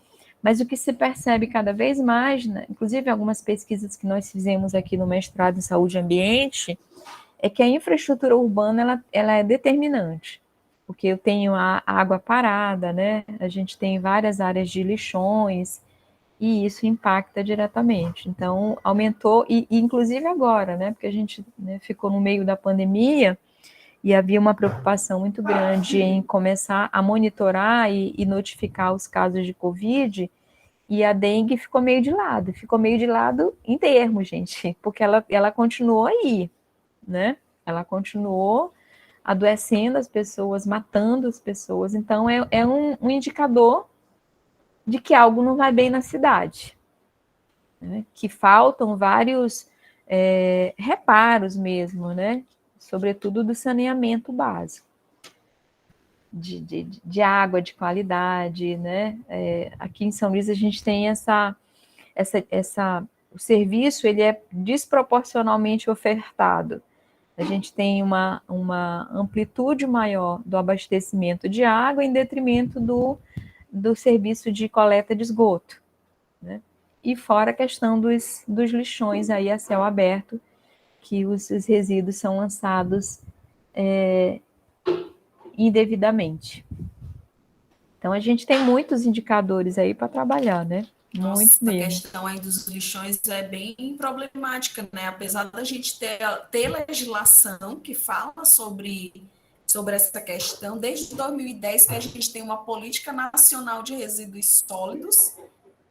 mas o que se percebe cada vez mais, né, inclusive algumas pesquisas que nós fizemos aqui no mestrado em saúde e ambiente, é que a infraestrutura urbana ela é determinante, porque eu tenho a água parada, né? A gente tem várias áreas de lixões e isso impacta diretamente. Então, aumentou, e inclusive agora, né? Porque a gente, né, ficou no meio da pandemia e havia uma preocupação muito grande em começar a monitorar e notificar os casos de Covid, e a dengue ficou meio de lado em termos, gente, porque ela continuou aí, né? Ela continuou adoecendo as pessoas, matando as pessoas. Então, é um indicador de que algo não vai bem na cidade, né? Que faltam vários reparos mesmo, né? Sobretudo do saneamento básico, de água de qualidade, né? Aqui em São Luís a gente tem o serviço ele é desproporcionalmente ofertado. A gente tem uma amplitude maior do abastecimento de água em detrimento do serviço de coleta de esgoto, né? E fora a questão dos lixões aí a céu aberto, que os resíduos são lançados indevidamente. Então, a gente tem muitos indicadores aí para trabalhar, né? Nossa, Muito essa mesmo. questão aí dos lixões é bem problemática, né? Apesar da gente ter legislação que fala sobre essa questão, desde 2010 que a gente tem uma política nacional de resíduos sólidos,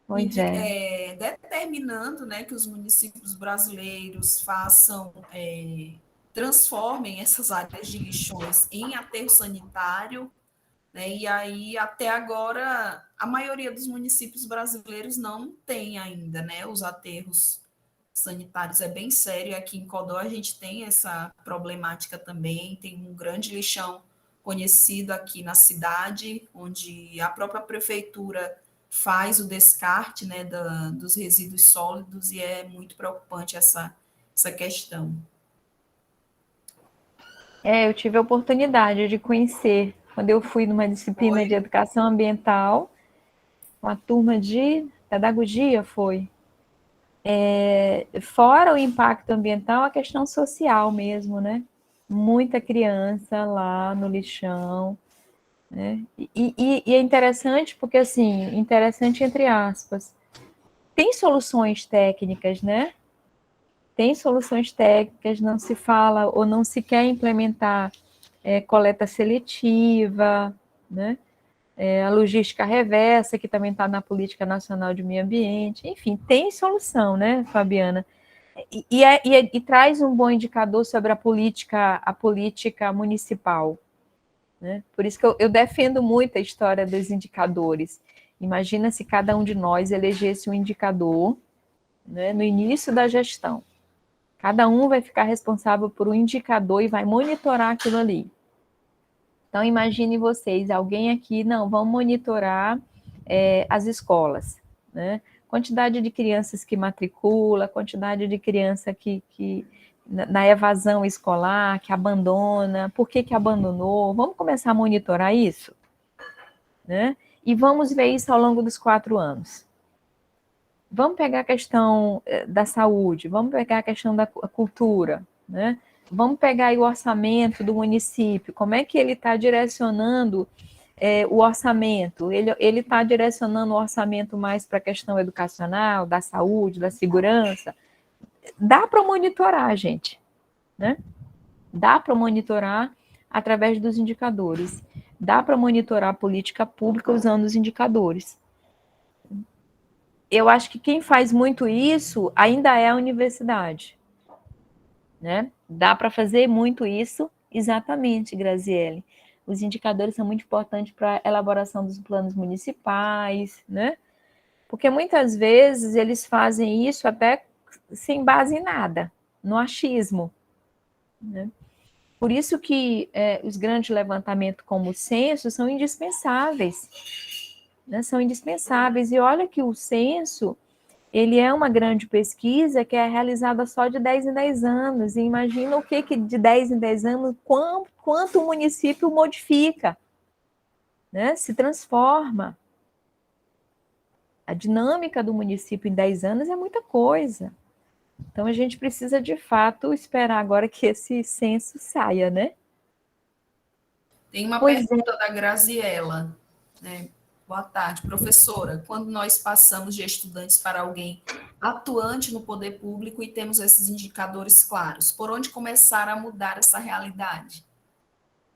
Pois é. determinando, né, que os municípios brasileiros transformem essas áreas de lixões em aterro sanitário, né? E aí, até agora, a maioria dos municípios brasileiros não tem ainda, né, os aterros sanitários. É bem sério. Aqui em Codó a gente tem essa problemática também. Tem um grande lixão conhecido aqui na cidade, onde a própria prefeitura faz o descarte, né, dos resíduos sólidos, e é muito preocupante essa questão. Eu tive a oportunidade de conhecer, quando eu fui numa disciplina de educação ambiental, uma turma de pedagogia foi. Fora o impacto ambiental, a questão social mesmo, né? Muita criança lá no lixão, né? E é interessante porque, assim, interessante entre aspas, tem soluções técnicas, né? Tem soluções técnicas, não se fala ou não se quer implementar coleta seletiva, né? A logística reversa, que também está na Política Nacional de Meio Ambiente, enfim, tem solução, né, Fabiana? E traz um bom indicador sobre a política municipal, né? Por isso que eu defendo muito a história dos indicadores. Imagina se cada um de nós elegesse um indicador, né, no início da gestão. Cada um vai ficar responsável por um indicador e vai monitorar aquilo ali. Então, imagine vocês, alguém aqui, não, vamos monitorar as escolas, né? Quantidade de crianças que matricula, quantidade de criança que na evasão escolar, que abandona, por que abandonou? Vamos começar a monitorar isso, né? E vamos ver isso ao longo dos 4 anos. Vamos pegar a questão da saúde, vamos pegar a questão da cultura, né? Vamos pegar aí o orçamento do município, como é que ele está direcionando o orçamento? Ele está direcionando o orçamento mais para a questão educacional, da saúde, da segurança? Dá para monitorar, gente, né? Dá para monitorar através dos indicadores. Dá para monitorar a política pública usando os indicadores. Eu acho que quem faz muito isso ainda é a universidade, né? Dá para fazer muito isso, exatamente, Graziele. Os indicadores são muito importantes para a elaboração dos planos municipais, né? Porque muitas vezes eles fazem isso até sem base em nada, no achismo, né? Por isso que os grandes levantamentos como o censo são indispensáveis, né? São indispensáveis. E olha que o censo ele é uma grande pesquisa que é realizada só de 10 em 10 anos. E imagina o que de 10 em 10 anos, quanto o município modifica, né? Se transforma. A dinâmica do município em 10 anos é muita coisa. Então, a gente precisa, de fato, esperar agora que esse censo saia, né? Tem uma Pois é. pergunta da Graziella, né? Boa tarde, professora. Quando nós passamos de estudantes para alguém atuante no poder público e temos esses indicadores claros, por onde começar a mudar essa realidade?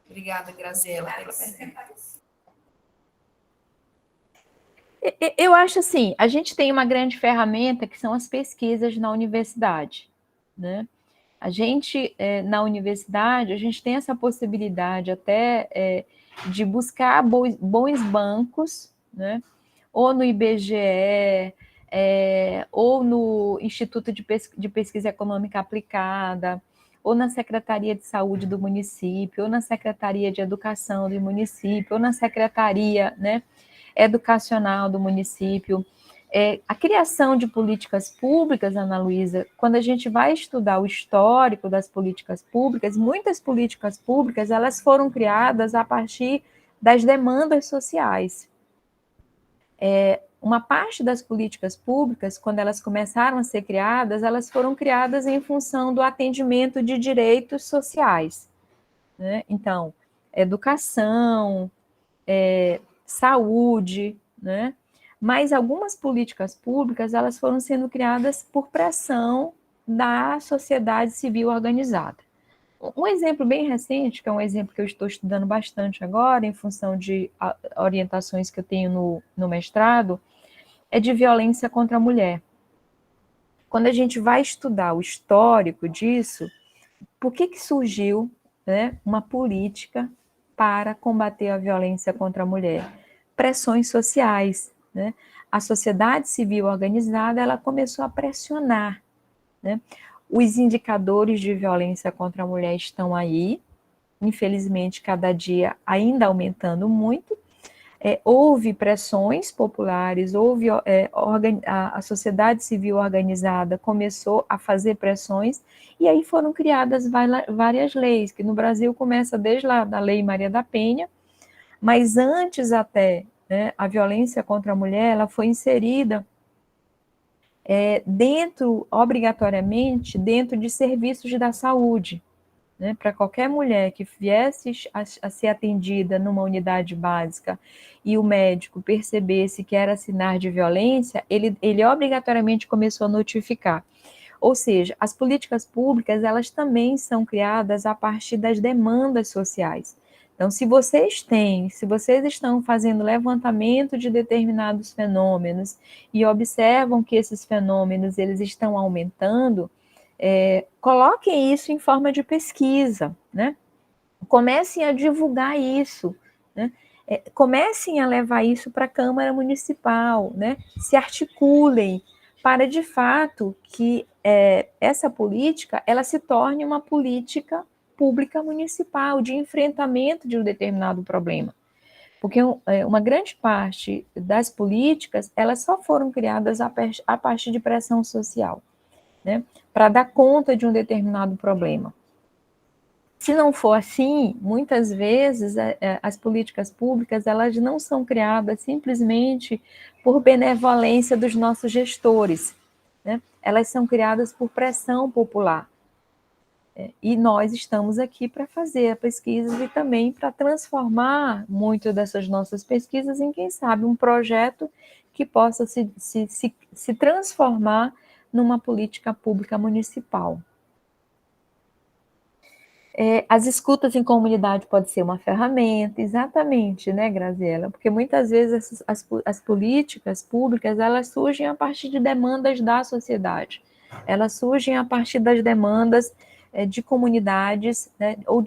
Obrigada, Graziella, pela pergunta. Eu acho assim, a gente tem uma grande ferramenta que são as pesquisas na universidade, né? A gente, na universidade, a gente tem essa possibilidade até de buscar bons bancos, né? Ou no IBGE, ou no Instituto de Pesquisa Econômica Aplicada, ou na Secretaria de Saúde do município, ou na Secretaria de Educação do município, ou na Secretaria, né, educacional do município. A criação de políticas públicas, Ana Luísa, quando a gente vai estudar o histórico das políticas públicas, muitas políticas públicas elas foram criadas a partir das demandas sociais. Uma parte das políticas públicas, quando elas começaram a ser criadas, elas foram criadas em função do atendimento de direitos sociais, né? Então, educação, saúde, né? Mas algumas políticas públicas, elas foram sendo criadas por pressão da sociedade civil organizada. Um exemplo bem recente, que é um exemplo que eu estou estudando bastante agora, em função de orientações que eu tenho no mestrado, é de violência contra a mulher. Quando a gente vai estudar o histórico disso, por que surgiu, né, uma política para combater a violência contra a mulher? Pressões sociais, né? A sociedade civil organizada, ela começou a pressionar, né? Os indicadores de violência contra a mulher estão aí, infelizmente, cada dia ainda aumentando muito. Houve pressões populares, a sociedade civil organizada começou a fazer pressões, e aí foram criadas várias leis, que no Brasil começa desde lá da Lei Maria da Penha, mas antes até, né, a violência contra a mulher, ela foi inserida obrigatoriamente, dentro de serviços da saúde, né, para qualquer mulher que viesse a ser atendida numa unidade básica e o médico percebesse que era sinal de violência, ele obrigatoriamente começou a notificar. Ou seja, as políticas públicas, elas também são criadas a partir das demandas sociais. Então, se vocês estão fazendo levantamento de determinados fenômenos e observam que esses fenômenos eles estão aumentando, coloquem isso em forma de pesquisa, né? Comecem a divulgar isso, né? Comecem a levar isso para a Câmara Municipal, né? Se articulem para, de fato, que essa política ela se torne uma política pública municipal de enfrentamento de um determinado problema. Porque uma grande parte das políticas, elas só foram criadas a partir de pressão social, né, para dar conta de um determinado problema. Se não for assim, muitas vezes as políticas públicas elas não são criadas simplesmente por benevolência dos nossos gestores, né? Elas são criadas por pressão popular. E nós estamos aqui para fazer pesquisas e também para transformar muito dessas nossas pesquisas em, quem sabe, um projeto que possa se transformar numa política pública municipal. As escutas em comunidade pode ser uma ferramenta, exatamente, né, Graziela? Porque muitas vezes as políticas públicas, elas surgem a partir de demandas da sociedade, elas surgem a partir das demandas de comunidades, né, ou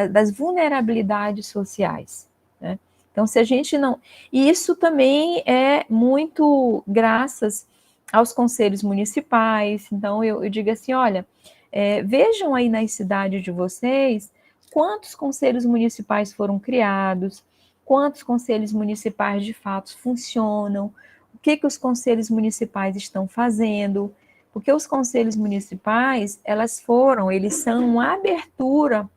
das vulnerabilidades sociais, né? Então, se a gente não... E isso também é muito graças aos conselhos municipais. Então, eu digo assim, olha... vejam aí nas cidades de vocês quantos conselhos municipais foram criados, quantos conselhos municipais de fato funcionam, o que os conselhos municipais estão fazendo, porque os conselhos municipais, eles são uma abertura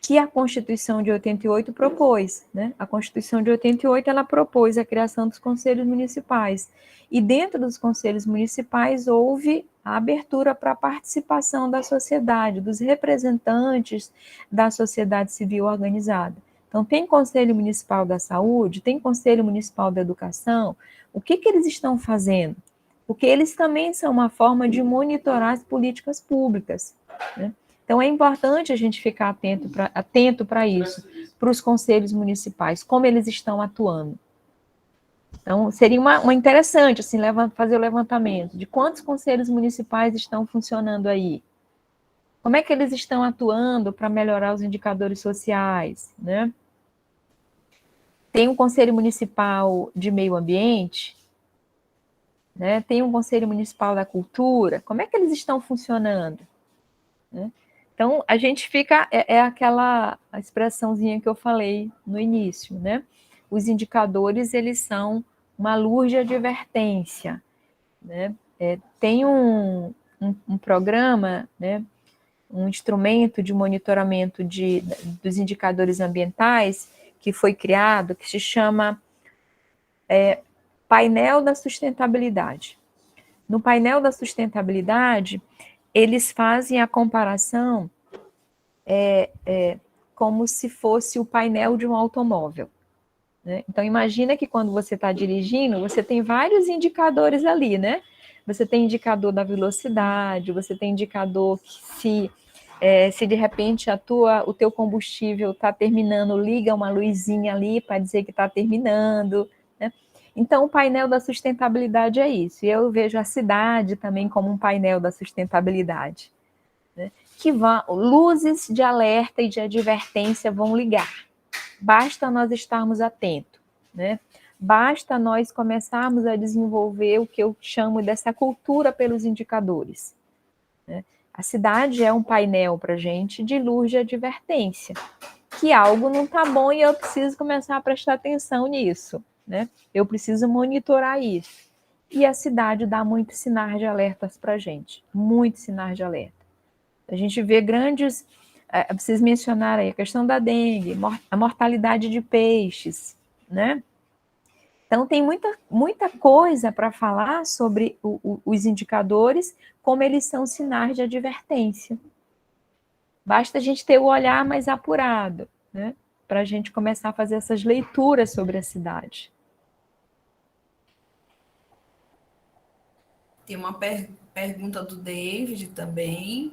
que a Constituição de 88 propôs, né? A Constituição de 88, ela propôs a criação dos conselhos municipais, e dentro dos conselhos municipais houve a abertura para a participação da sociedade, dos representantes da sociedade civil organizada. Então, tem Conselho Municipal da Saúde, tem Conselho Municipal da Educação. O que eles estão fazendo? Porque eles também são uma forma de monitorar as políticas públicas, né? Então, é importante a gente ficar atento para isso, para os conselhos municipais, como eles estão atuando. Então, seria uma interessante, assim, fazer o levantamento de quantos conselhos municipais estão funcionando aí. Como é que eles estão atuando para melhorar os indicadores sociais, né? Tem um conselho municipal de meio ambiente, né? Tem um conselho municipal da cultura. Como é que eles estão funcionando, né? Então, a gente fica, aquela expressãozinha que eu falei no início, né? Os indicadores, eles são uma luz de advertência, né? Tem um programa, né? Um instrumento de monitoramento dos indicadores ambientais que foi criado, que se chama Painel da Sustentabilidade. No painel da sustentabilidade, eles fazem a comparação como se fosse o painel de um automóvel, né? Então, imagina que quando você está dirigindo, você tem vários indicadores ali, né? Você tem indicador da velocidade, você tem indicador que se de repente o teu combustível está terminando, liga uma luzinha ali para dizer que está terminando, né? Então, o painel da sustentabilidade é isso. E eu vejo a cidade também como um painel da sustentabilidade, né? Que luzes de alerta e de advertência vão ligar. Basta nós estarmos atentos, né? Basta nós começarmos a desenvolver o que eu chamo dessa cultura pelos indicadores, né? A cidade é um painel para a gente de luz de advertência, que algo não está bom e eu preciso começar a prestar atenção nisso, né? Eu preciso monitorar isso. E a cidade dá muitos sinais de alertas para a gente, muitos sinais de alerta. A gente vê grandes, vocês mencionaram aí a questão da dengue, a mortalidade de peixes, né? Então, tem muita coisa para falar sobre os indicadores, como eles são sinais de advertência. Basta a gente ter o olhar mais apurado, né? Para a gente começar a fazer essas leituras sobre a cidade. Tem uma pergunta do David também.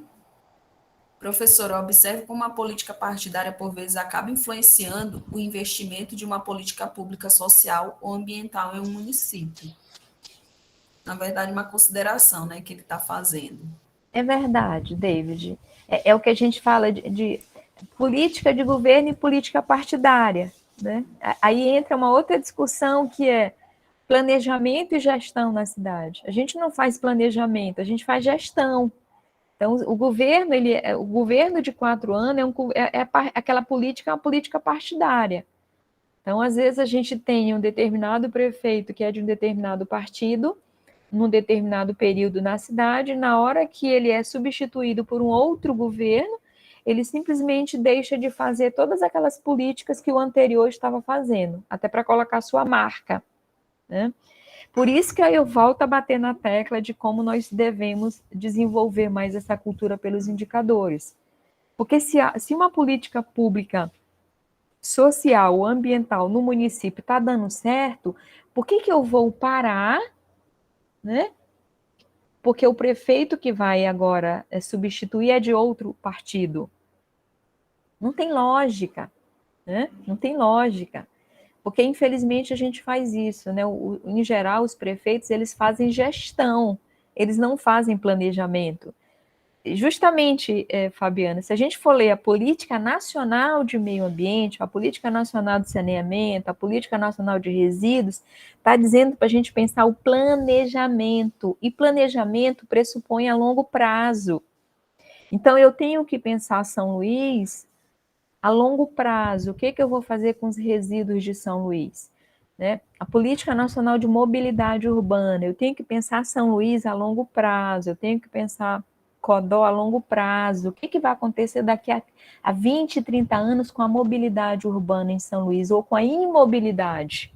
Professora, observe como a política partidária, por vezes, acaba influenciando o investimento de uma política pública social ou ambiental em um município. Na verdade, uma consideração, né, que ele está fazendo. É verdade, David. É o que a gente fala de política de governo e política partidária, né? Aí entra uma outra discussão que é planejamento e gestão na cidade. A gente não faz planejamento, a gente faz gestão. Então, o governo de 4 anos aquela política, é uma política partidária. Então, às vezes, a gente tem um determinado prefeito que é de um determinado partido, num determinado período na cidade, na hora que ele é substituído por um outro governo, ele simplesmente deixa de fazer todas aquelas políticas que o anterior estava fazendo, até para colocar sua marca, né? Por isso que eu volto a bater na tecla de como nós devemos desenvolver mais essa cultura pelos indicadores. Porque se uma política pública social ou ambiental no município está dando certo, por que eu vou parar, né? Porque o prefeito que vai agora substituir é de outro partido. Não tem lógica, né? Não tem lógica. Porque, infelizmente, a gente faz isso, né? Em geral, os prefeitos, eles fazem gestão, eles não fazem planejamento. Justamente, Fabiana, se a gente for ler a Política Nacional de Meio Ambiente, a Política Nacional de Saneamento, a Política Nacional de Resíduos, está dizendo para a gente pensar o planejamento, e planejamento pressupõe a longo prazo. Então, eu tenho que pensar São Luís a longo prazo. O que eu vou fazer com os resíduos de São Luís? Né? A Política Nacional de Mobilidade Urbana, eu tenho que pensar São Luís a longo prazo, eu tenho que pensar Codó a longo prazo. O que vai acontecer daqui a 20, 30 anos com a mobilidade urbana em São Luís, ou com a imobilidade?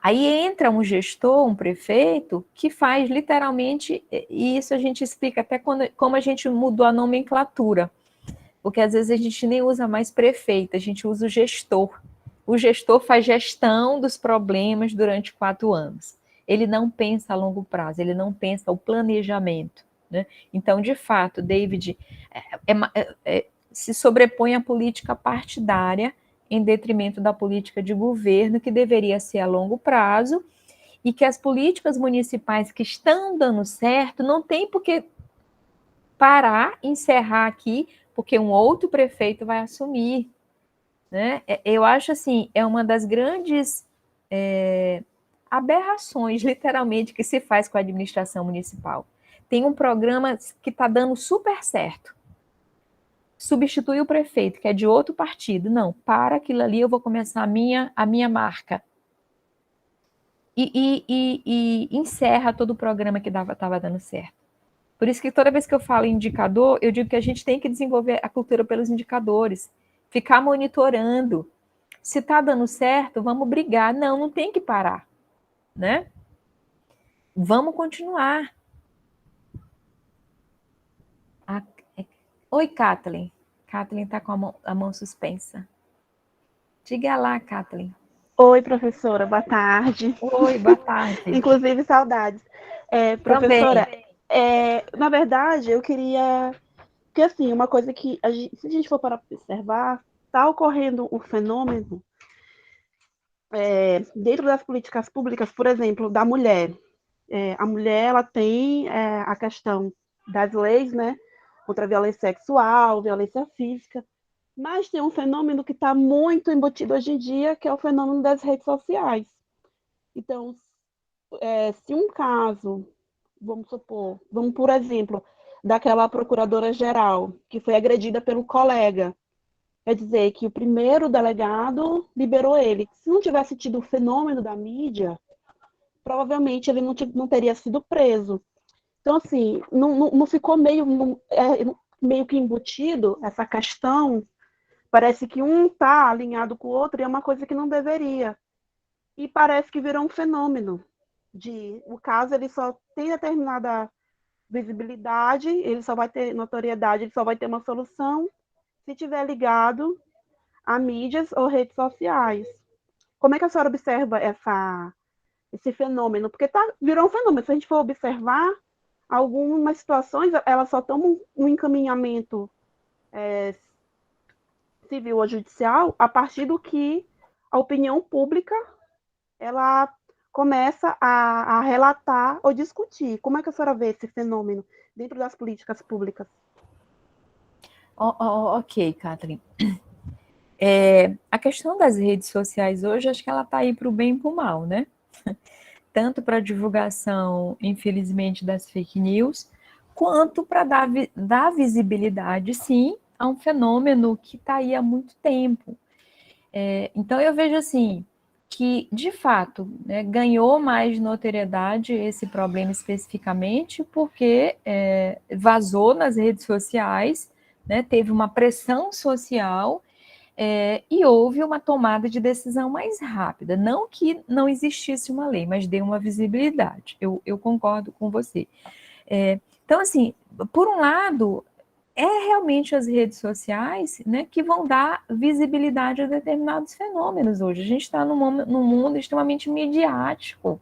Aí entra um gestor, um prefeito, que faz literalmente, e isso a gente explica até como a gente mudou a nomenclatura, porque às vezes a gente nem usa mais prefeito, a gente usa o gestor. O gestor faz gestão dos problemas durante 4 anos. Ele não pensa a longo prazo, ele não pensa o planejamento, né? Então, de fato, David, se sobrepõe à política partidária em detrimento da política de governo, que deveria ser a longo prazo, e que as políticas municipais que estão dando certo não tem por que parar, encerrar aqui, porque um outro prefeito vai assumir, né? Eu acho assim, é uma das grandes aberrações, literalmente, que se faz com a administração municipal. Tem um programa que está dando super certo. Substitui o prefeito, que é de outro partido. Não, para aquilo ali, eu vou começar a minha marca. E encerra todo o programa que estava dando certo. Por isso que toda vez que eu falo em indicador, eu digo que a gente tem que desenvolver a cultura pelos indicadores, ficar monitorando. Se está dando certo, vamos brigar. Não, não tem que parar, né? Vamos continuar. A... Oi, Kathleen. Kathleen está com a mão suspensa. Diga lá, Kathleen. Oi, professora, boa tarde. Oi, boa tarde. Inclusive, saudades. Professora, na verdade, eu queria... Porque, assim, uma coisa que, se a gente for para observar, está ocorrendo um fenômeno dentro das políticas públicas, por exemplo, da mulher. A mulher, ela tem a questão das leis, né? Contra a violência sexual, violência física, mas tem um fenômeno que está muito embutido hoje em dia, que é o fenômeno das redes sociais. Então, se um caso, vamos supor, vamos por exemplo, daquela procuradora-geral que foi agredida pelo colega, quer dizer que o primeiro delegado liberou ele. Se não tivesse tido o fenômeno da mídia, provavelmente ele não teria sido preso. Então, assim, não ficou meio que embutido essa questão. Parece que um está alinhado com o outro e é uma coisa que não deveria. E parece que virou um fenômeno. O caso ele só tem determinada visibilidade, ele só vai ter notoriedade, ele só vai ter uma solução se tiver ligado a mídias ou redes sociais. Como é que a senhora observa esse fenômeno? Porque virou um fenômeno. Se a gente for observar, algumas situações elas só tomam um encaminhamento civil ou judicial a partir do que a opinião pública ela começa a relatar ou discutir. Como é que a senhora vê esse fenômeno dentro das políticas públicas? Ok, Catherine. A questão das redes sociais hoje, acho que ela está aí para o bem e para o mal, né? Tanto para a divulgação, infelizmente, das fake news, quanto para dar visibilidade, sim, a um fenômeno que está aí há muito tempo. Então, eu vejo assim, que, de fato, né, ganhou mais notoriedade esse problema especificamente porque vazou nas redes sociais, né, teve uma pressão social e houve uma tomada de decisão mais rápida. Não que não existisse uma lei, mas deu uma visibilidade. Eu concordo com você. Então, assim, por um lado, realmente as redes sociais, né, que vão dar visibilidade a determinados fenômenos hoje. A gente está num mundo extremamente midiático,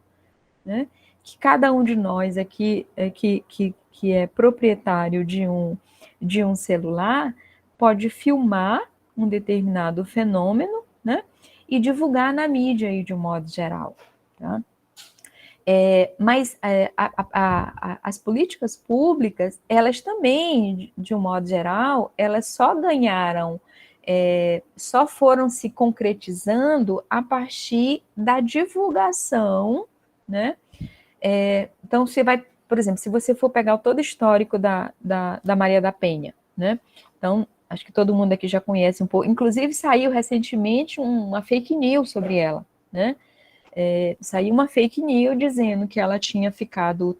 né, que cada um de nós aqui que é proprietário de um celular pode filmar um determinado fenômeno, né, e divulgar na mídia aí, de um modo geral, tá? Mas as políticas públicas, elas também, de um modo geral, elas só ganharam, só foram se concretizando a partir da divulgação, né? Então, você vai, por exemplo, se você for pegar todo o histórico da Maria da Penha, né? Então, acho que todo mundo aqui já conhece um pouco, inclusive saiu recentemente uma fake news sobre ela, né? Saiu uma fake news dizendo que ela tinha ficado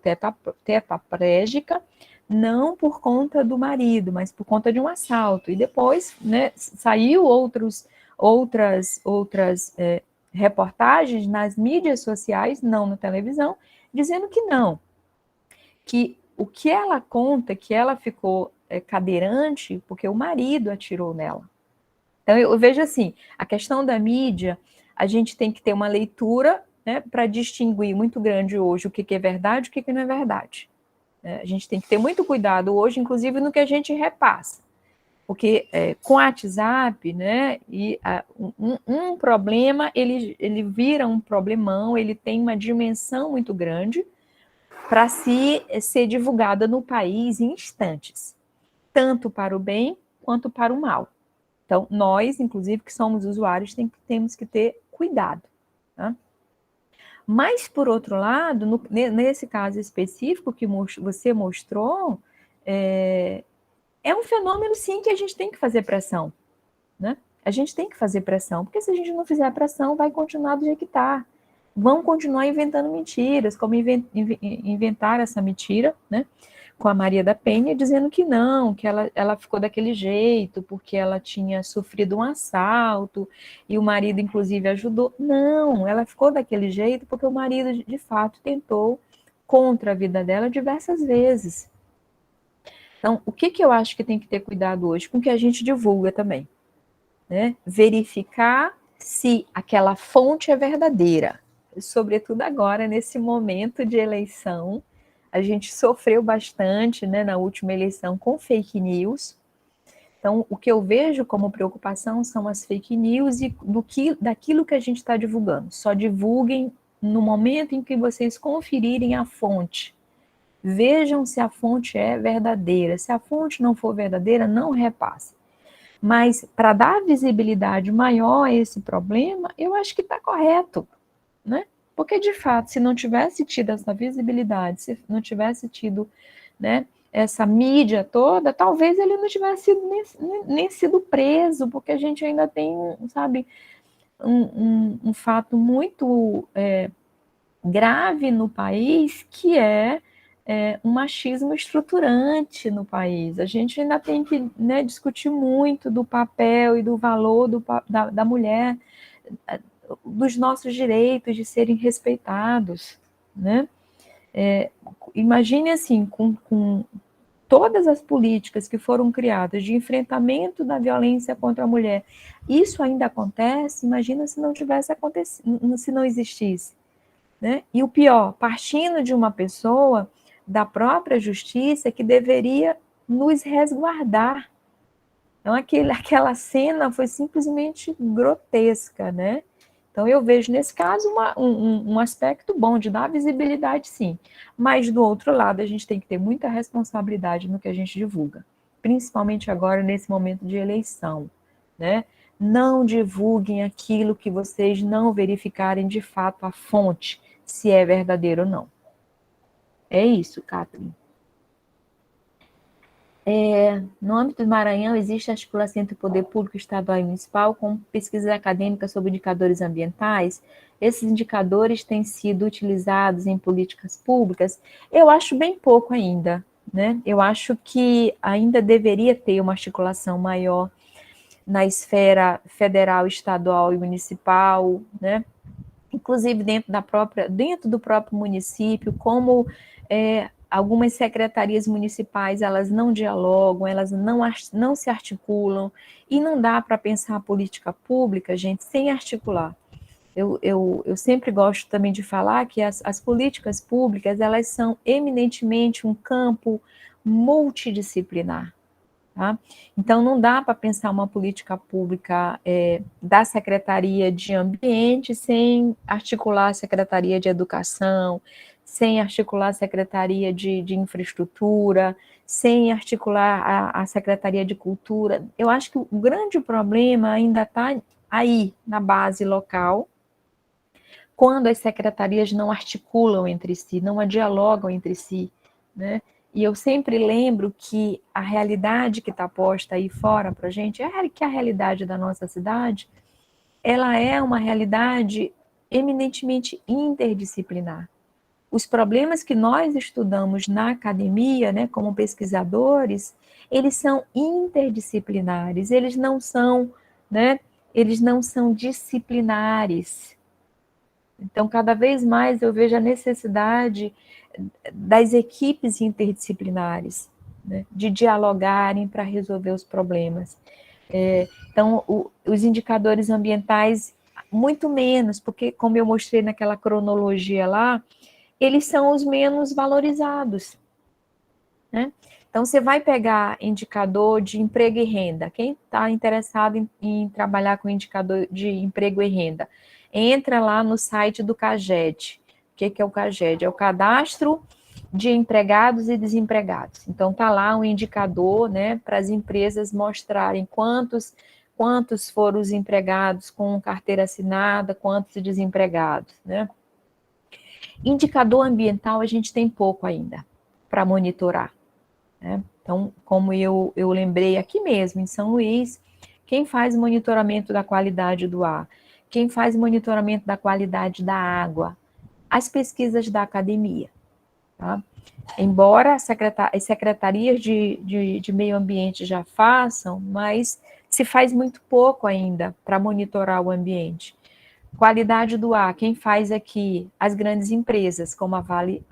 tetraplégica, não por conta do marido, mas por conta de um assalto. E depois, né, saiu outras reportagens nas mídias sociais, não na televisão, dizendo que não, que o que ela conta, que ela ficou cadeirante porque o marido atirou nela. Então, eu vejo assim, a questão da mídia, a gente tem que ter uma leitura, né, para distinguir muito grande hoje o que é verdade e o que não é verdade. A gente tem que ter muito cuidado hoje, inclusive, no que a gente repassa. Porque com o WhatsApp, né, e um problema, ele vira um problemão, ele tem uma dimensão muito grande para ser divulgada no país em instantes, tanto para o bem quanto para o mal. Então, nós, inclusive, que somos usuários, temos que ter cuidado. Tá? Mas, por outro lado, nesse caso específico que você mostrou, é um fenômeno, sim, que a gente tem que fazer pressão. Né? A gente tem que fazer pressão, porque se a gente não fizer pressão, vai continuar do jeito que está. Vão continuar inventando mentiras, como inventar essa mentira, né? Com a Maria da Penha, dizendo que não, que ela ficou daquele jeito, porque ela tinha sofrido um assalto, e o marido, inclusive, ajudou. Não, ela ficou daquele jeito porque o marido, de fato, tentou contra a vida dela diversas vezes. Então, o que eu acho que tem que ter cuidado hoje? Com o que a gente divulga também. Né? Verificar se aquela fonte é verdadeira. Sobretudo agora, nesse momento de eleição, a gente sofreu bastante, né, na última eleição com fake news. Então, o que eu vejo como preocupação são as fake news e daquilo que a gente está divulgando. Só divulguem no momento em que vocês conferirem a fonte. Vejam se a fonte é verdadeira. Se a fonte não for verdadeira, não repasse. Mas para dar visibilidade maior a esse problema, eu acho que está correto, né? Porque, de fato, se não tivesse tido essa visibilidade, se não tivesse tido, né, essa mídia toda, talvez ele não tivesse nem sido preso, porque a gente ainda tem, sabe, um fato muito grave no país, que é um machismo estruturante no país. A gente ainda tem que, né, discutir muito do papel e do valor da mulher, dos nossos direitos de serem respeitados, né? Imagine assim, com todas as políticas que foram criadas de enfrentamento da violência contra a mulher, isso ainda acontece. Imagina se não tivesse acontecido, se não existisse, né? E o pior, partindo de uma pessoa da própria justiça que deveria nos resguardar. Então, aquela cena foi simplesmente grotesca, né? Então, eu vejo nesse caso um aspecto bom de dar visibilidade, sim. Mas, do outro lado, a gente tem que ter muita responsabilidade no que a gente divulga, principalmente agora, nesse momento de eleição, né? Não divulguem aquilo que vocês não verificarem de fato a fonte, se é verdadeiro ou não. É isso, Catherine. No âmbito do Maranhão, existe articulação entre o poder público estadual e municipal com pesquisas acadêmicas sobre indicadores ambientais. Esses indicadores têm sido utilizados em políticas públicas? Eu acho bem pouco ainda, né? Eu acho que ainda deveria ter uma articulação maior na esfera federal, estadual e municipal, né? Inclusive dentro do próprio município, como algumas secretarias municipais, elas não dialogam, elas não se articulam, e não dá para pensar a política pública, gente, sem articular. Eu sempre gosto também de falar que as políticas públicas, elas são eminentemente um campo multidisciplinar. Tá? Então, não dá para pensar uma política pública da Secretaria de Ambiente sem articular a Secretaria de Educação, sem articular a Secretaria de Infraestrutura, sem articular a Secretaria de Cultura. Eu acho que o grande problema ainda está aí, na base local, quando as secretarias não articulam entre si, não dialogam entre si, né? E eu sempre lembro que a realidade que está posta aí fora para a gente, que a realidade da nossa cidade, ela é uma realidade eminentemente interdisciplinar. Os problemas que nós estudamos na academia, né, como pesquisadores, eles são interdisciplinares, eles não são disciplinares. Então, cada vez mais eu vejo a necessidade das equipes interdisciplinares, né, de dialogarem para resolver os problemas. Então, os indicadores ambientais, muito menos, porque, como eu mostrei naquela cronologia lá, eles são os menos valorizados, né? Então, você vai pegar indicador de emprego e renda. Quem está interessado em trabalhar com indicador de emprego e renda, entra lá no site do CAGED. O que é o CAGED? É o Cadastro de Empregados e Desempregados. Então, está lá um indicador, né, para as empresas mostrarem quantos foram os empregados com carteira assinada, quantos desempregados, né? Indicador ambiental a gente tem pouco ainda para monitorar, né? Então, como eu lembrei aqui mesmo, em São Luís, quem faz monitoramento da qualidade do ar, quem faz monitoramento da qualidade da água, as pesquisas da academia, tá? Embora as secretarias de meio ambiente já façam, mas se faz muito pouco ainda para monitorar o ambiente. Qualidade do ar, quem faz aqui? As grandes empresas, como a Vale,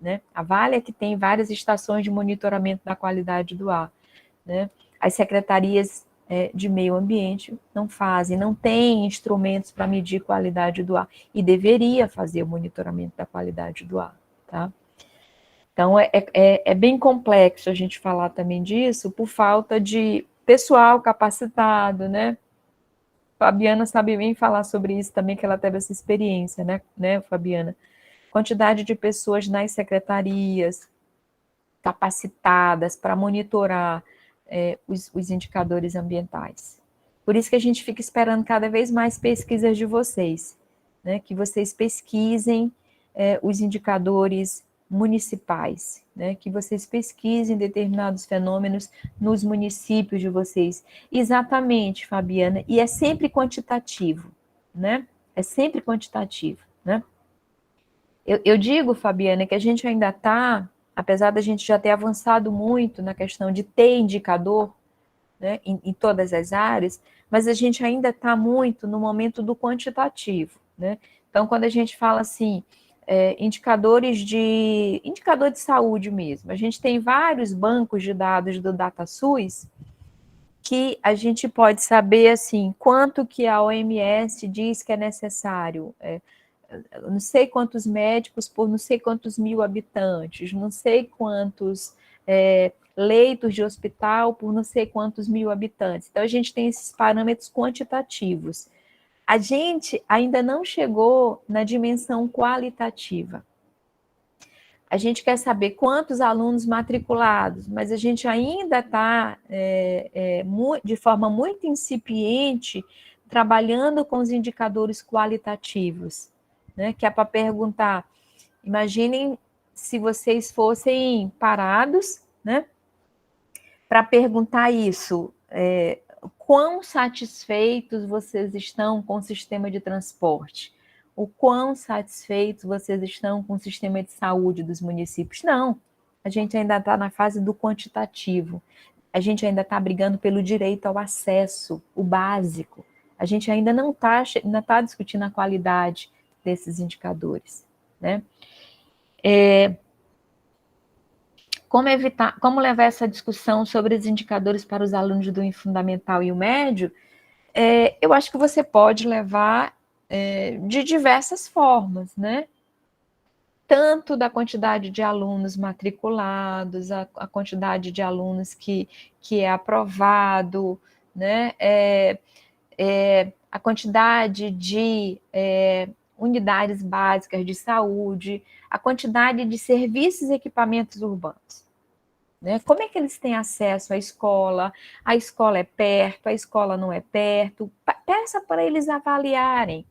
né? A Vale é que tem várias estações de monitoramento da qualidade do ar, né? As secretarias de meio ambiente não fazem, não têm instrumentos para medir qualidade do ar, e deveria fazer o monitoramento da qualidade do ar, tá? Então, é bem complexo a gente falar também disso, por falta de pessoal capacitado, né? Fabiana sabe bem falar sobre isso também, que ela teve essa experiência, né, Fabiana? Quantidade de pessoas nas secretarias capacitadas para monitorar os indicadores ambientais. Por isso que a gente fica esperando cada vez mais pesquisas de vocês, né? Que vocês pesquisem os indicadores municipais, né? Que vocês pesquisem determinados fenômenos nos municípios de vocês. Exatamente, Fabiana, e é sempre quantitativo, né? É sempre quantitativo, né? Eu digo, Fabiana, que a gente ainda está, apesar da gente já ter avançado muito na questão de ter indicador, né, em todas as áreas, mas a gente ainda está muito no momento do quantitativo, né? Então, quando a gente fala assim, indicador de saúde mesmo, a gente tem vários bancos de dados do DataSUS que a gente pode saber assim quanto que a OMS diz que é necessário. Não sei quantos médicos por não sei quantos mil habitantes, não sei quantos leitos de hospital por não sei quantos mil habitantes. Então, a gente tem esses parâmetros quantitativos. A gente ainda não chegou na dimensão qualitativa. A gente quer saber quantos alunos matriculados, mas a gente ainda está, de forma muito incipiente, trabalhando com os indicadores qualitativos, né? Que é para perguntar, imaginem se vocês fossem parados, né? Para perguntar isso, quão satisfeitos vocês estão com o sistema de transporte? O quão satisfeitos vocês estão com o sistema de saúde dos municípios? Não, a gente ainda está na fase do quantitativo, a gente ainda está brigando pelo direito ao acesso, o básico, a gente ainda não está discutindo a qualidade desses indicadores, né? Como levar essa discussão sobre os indicadores para os alunos do fundamental e o médio? Eu acho que você pode levar de diversas formas, né? Tanto da quantidade de alunos matriculados, a quantidade de alunos que é aprovado, né? A quantidade de unidades básicas de saúde, a quantidade de serviços e equipamentos urbanos. Né? Como é que eles têm acesso à escola? A escola é perto, a escola não é perto? Peça para eles avaliarem,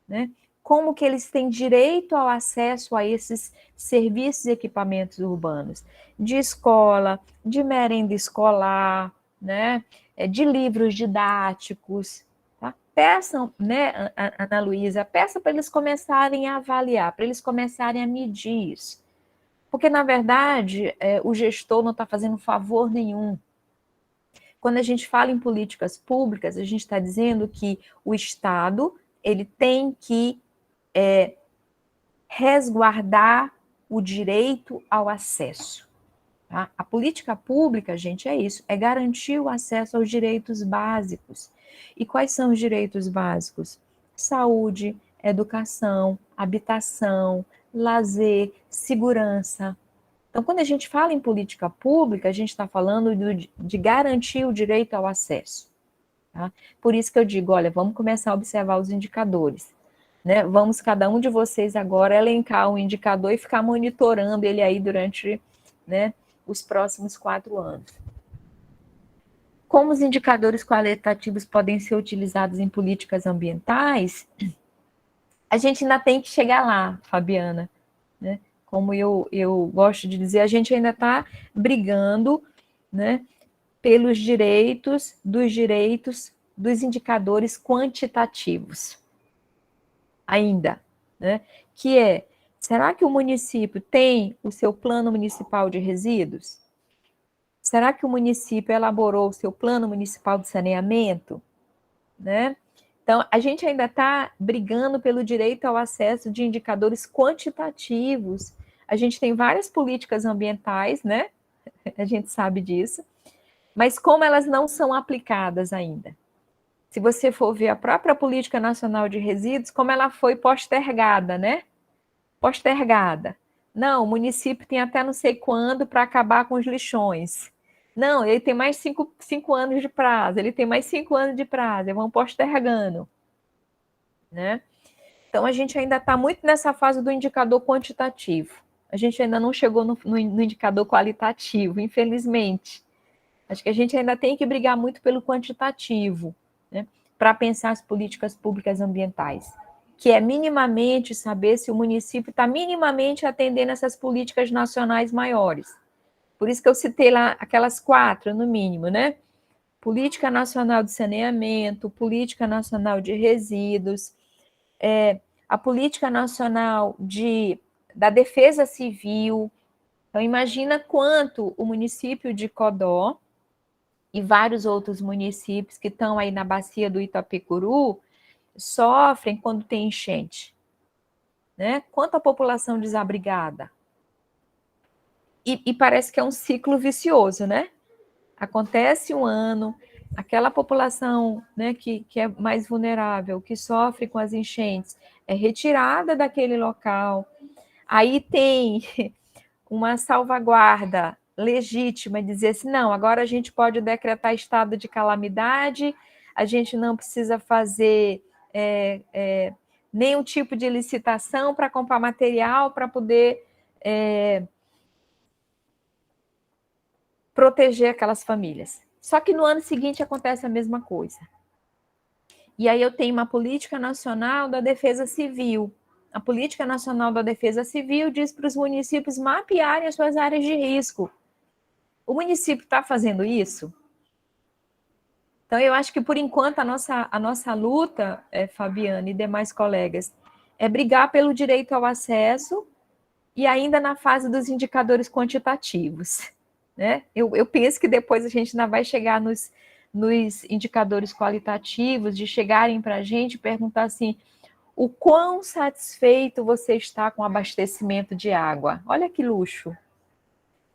né? Como que eles têm direito ao acesso a esses serviços e equipamentos urbanos, de escola, de merenda escolar, né? De livros didáticos. Tá? Peçam, né, Ana Luísa, peça para eles começarem a avaliar, para eles começarem a medir isso. Porque, na verdade, o gestor não está fazendo favor nenhum. Quando a gente fala em políticas públicas, a gente está dizendo que o Estado ele tem que resguardar o direito ao acesso. Tá? A política pública, gente, é isso, é garantir o acesso aos direitos básicos. E quais são os direitos básicos? Saúde, educação, habitação, lazer, segurança. Então, quando a gente fala em política pública, a gente está falando de garantir o direito ao acesso. Tá? Por isso que eu digo, olha, vamos começar a observar os indicadores. Né? Vamos, cada um de vocês agora, elencar um indicador e ficar monitorando ele aí durante, né, os próximos 4 anos. Como os indicadores qualitativos podem ser utilizados em políticas ambientais, a gente ainda tem que chegar lá, Fabiana. Né? Como eu gosto de dizer, a gente ainda está brigando, né, pelos direitos dos indicadores quantitativos. Ainda, né? Que é, será que o município tem o seu plano municipal de resíduos? Será que o município elaborou o seu plano municipal de saneamento? Né? Então, a gente ainda está brigando pelo direito ao acesso de indicadores quantitativos. A gente tem várias políticas ambientais, né? A gente sabe disso, mas como elas não são aplicadas ainda. Se você for ver a própria Política Nacional de Resíduos, como ela foi postergada, né? Postergada. Não, o município tem até não sei quando para acabar com os lixões. Não, ele tem mais 5 anos de prazo, ele tem mais 5 anos de prazo, eles vão postergando. Né? Então, a gente ainda está muito nessa fase do indicador quantitativo. A gente ainda não chegou no indicador qualitativo, infelizmente. Acho que a gente ainda tem que brigar muito pelo quantitativo, né, para pensar as políticas públicas ambientais, que é minimamente saber se o município está minimamente atendendo essas políticas nacionais maiores. Por isso que eu citei lá aquelas 4, no mínimo, né? Política Nacional de Saneamento, Política Nacional de Resíduos, a Política Nacional da Defesa Civil. Então, imagina quanto o município de Codó e vários outros municípios que estão aí na bacia do Itapecuru sofrem quando tem enchente. Né? Quanto a população desabrigada. E parece que é um ciclo vicioso, né? Acontece um ano, aquela população, né, que é mais vulnerável, que sofre com as enchentes, é retirada daquele local. Aí tem uma salvaguarda legítima, dizer assim, não, agora a gente pode decretar estado de calamidade, a gente não precisa fazer nenhum tipo de licitação para comprar material para poder proteger aquelas famílias. Só que no ano seguinte acontece a mesma coisa. E aí eu tenho uma política nacional da defesa civil. A política nacional da defesa civil diz para os municípios mapearem as suas áreas de risco. O município está fazendo isso? Então, eu acho que, por enquanto, a nossa luta, Fabiana e demais colegas, é brigar pelo direito ao acesso e ainda na fase dos indicadores quantitativos. Né? Eu penso que depois a gente ainda vai chegar nos indicadores qualitativos, de chegarem para a gente e perguntar assim, o quão satisfeito você está com o abastecimento de água? Olha que luxo.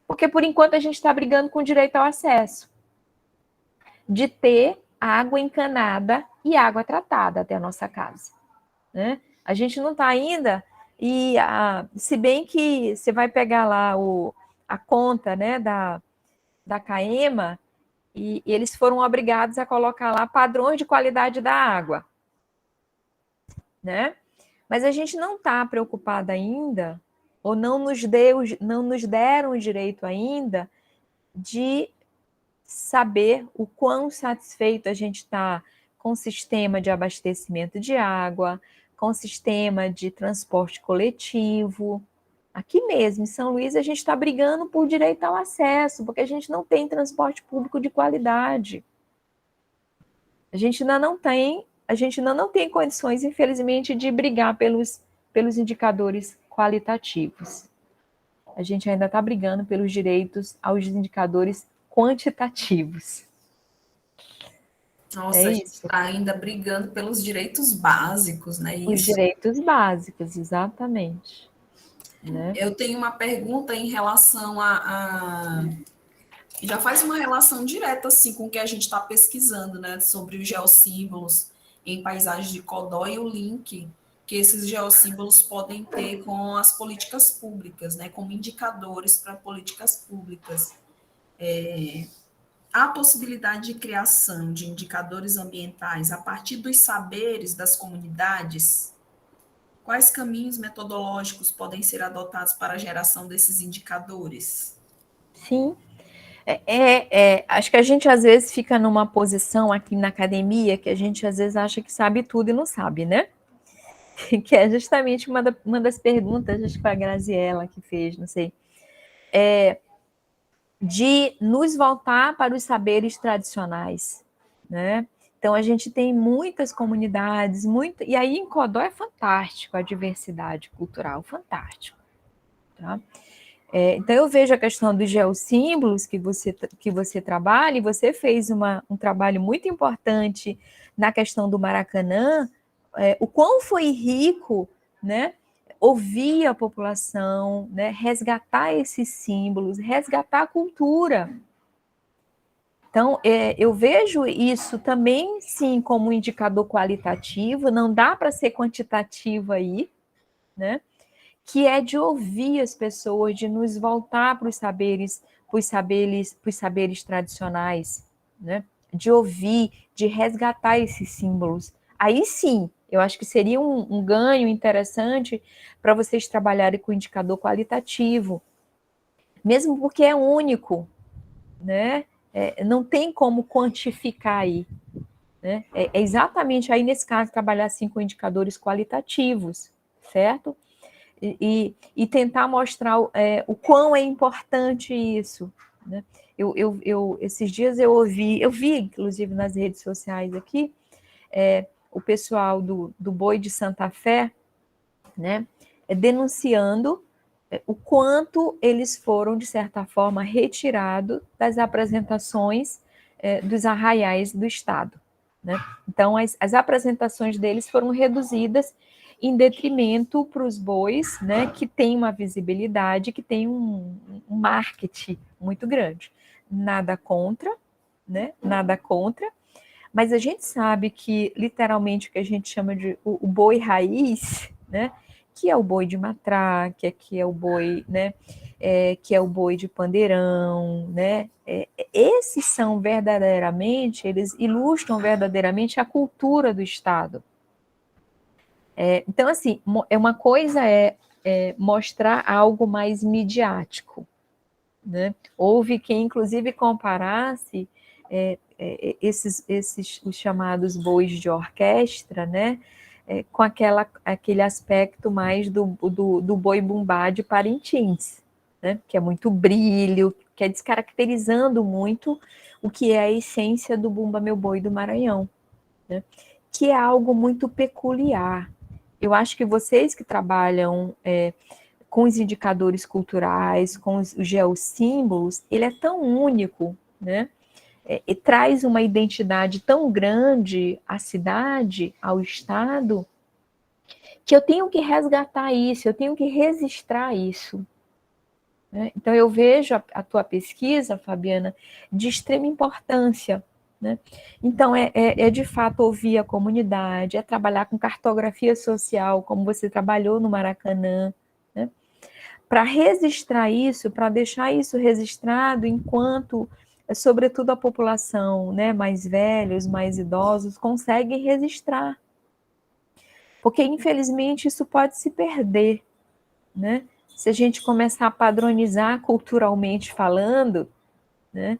Porque, por enquanto, a gente está brigando com o direito ao acesso. De ter água encanada e água tratada até a nossa casa. Né? A gente não está ainda, se bem que você vai pegar lá a conta, né, da CAEMA, e eles foram obrigados a colocar lá padrões de qualidade da água. Né? Mas a gente não está preocupada ainda, ou não nos deram o direito ainda de saber o quão satisfeito a gente está com o sistema de abastecimento de água, com o sistema de transporte coletivo. Aqui mesmo, em São Luís, a gente está brigando por direito ao acesso, porque a gente não tem transporte público de qualidade. A gente ainda não tem condições, infelizmente, de brigar pelos indicadores qualitativos. A gente ainda está brigando pelos direitos aos indicadores quantitativos. Nossa, a gente está ainda brigando pelos direitos básicos, né? Os direitos básicos, exatamente. Né? Eu tenho uma pergunta em relação já faz uma relação direta assim, com o que a gente está pesquisando, né? Sobre os geossímbolos em paisagens de Codó e o link que esses geossímbolos podem ter com as políticas públicas, né, como indicadores para políticas públicas. Há possibilidade de criação de indicadores ambientais a partir dos saberes das comunidades? Quais caminhos metodológicos podem ser adotados para a geração desses indicadores? Sim. Acho que a gente às vezes fica numa posição aqui na academia que a gente às vezes acha que sabe tudo e não sabe, né? Que é justamente uma das perguntas, acho que foi a Graziella que fez, não sei, de nos voltar para os saberes tradicionais, né? Então, a gente tem muitas comunidades, e aí em Codó é fantástico a diversidade cultural, fantástico. Tá? Então, eu vejo a questão dos geossímbolos que você trabalha, e você fez um trabalho muito importante na questão do Maracanã, o quão foi rico, né, ouvir a população, né, resgatar esses símbolos, resgatar a cultura. Então, eu vejo isso também, sim, como um indicador qualitativo, não dá para ser quantitativo aí, né? Que é de ouvir as pessoas, de nos voltar para os saberes tradicionais, né? De ouvir, de resgatar esses símbolos. Aí sim, eu acho que seria um ganho interessante para vocês trabalharem com indicador qualitativo, mesmo porque é único, né? Não tem como quantificar aí. Né? É exatamente aí, nesse caso, trabalhar assim com indicadores qualitativos, certo? E tentar mostrar o quão é importante isso. Né? Esses dias eu vi, inclusive nas redes sociais aqui, o pessoal do Boi de Santa Fé, né, denunciando o quanto eles foram, de certa forma, retirados das apresentações dos arraiais do Estado. Né? Então, as apresentações deles foram reduzidas em detrimento para os bois, né, que tem uma visibilidade, que tem um marketing muito grande. Nada contra, né? Nada contra, mas a gente sabe que, literalmente, o que a gente chama de o boi raiz, né, que é o boi de matraca, que é o boi, né, que é o boi de pandeirão, né, esses são verdadeiramente, eles ilustram verdadeiramente a cultura do Estado. Então, assim, uma coisa é mostrar algo mais midiático, né? Houve quem, inclusive, comparasse esses os chamados bois de orquestra, né? Com aquele aspecto mais do boi bumbá de Parintins, né? Que é muito brilho, que é descaracterizando muito o que é a essência do Bumba Meu Boi do Maranhão, né? Que é algo muito peculiar. Eu acho que vocês que trabalham com os indicadores culturais, com os geossímbolos, ele é tão único, né? E traz uma identidade tão grande à cidade, ao Estado, que eu tenho que resgatar isso, eu tenho que registrar isso. Né? Então, eu vejo a tua pesquisa, Fabiana, de extrema importância. Né? Então, de fato ouvir a comunidade, é trabalhar com cartografia social, como você trabalhou no Maracanã, né? Para registrar isso, para deixar isso registrado enquanto, sobretudo a população, né, mais velhos, mais idosos, conseguem registrar. Porque, infelizmente, isso pode se perder, né? Se a gente começar a padronizar culturalmente falando, né?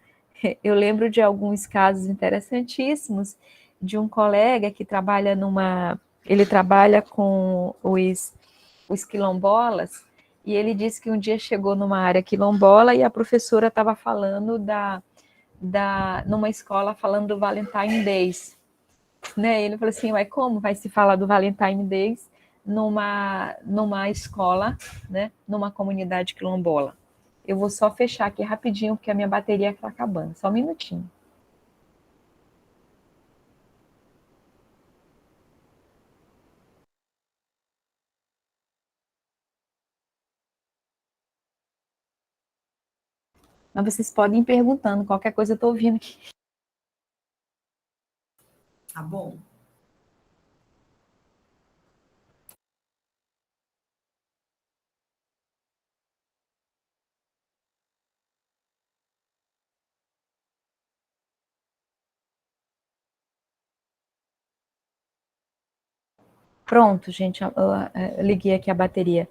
Eu lembro de alguns casos interessantíssimos de um colega que trabalha ele trabalha com os quilombolas, e ele disse que um dia chegou numa área quilombola e a professora estava falando numa escola falando do Valentine Days, né? Ele falou assim, mas como vai se falar do Valentine Days numa escola, né? Numa comunidade quilombola? Eu vou só fechar aqui rapidinho, porque a minha bateria está acabando. Só um minutinho. Mas vocês podem ir perguntando, qualquer coisa eu estou ouvindo aqui. Tá bom. Pronto, gente, eu liguei aqui a bateria.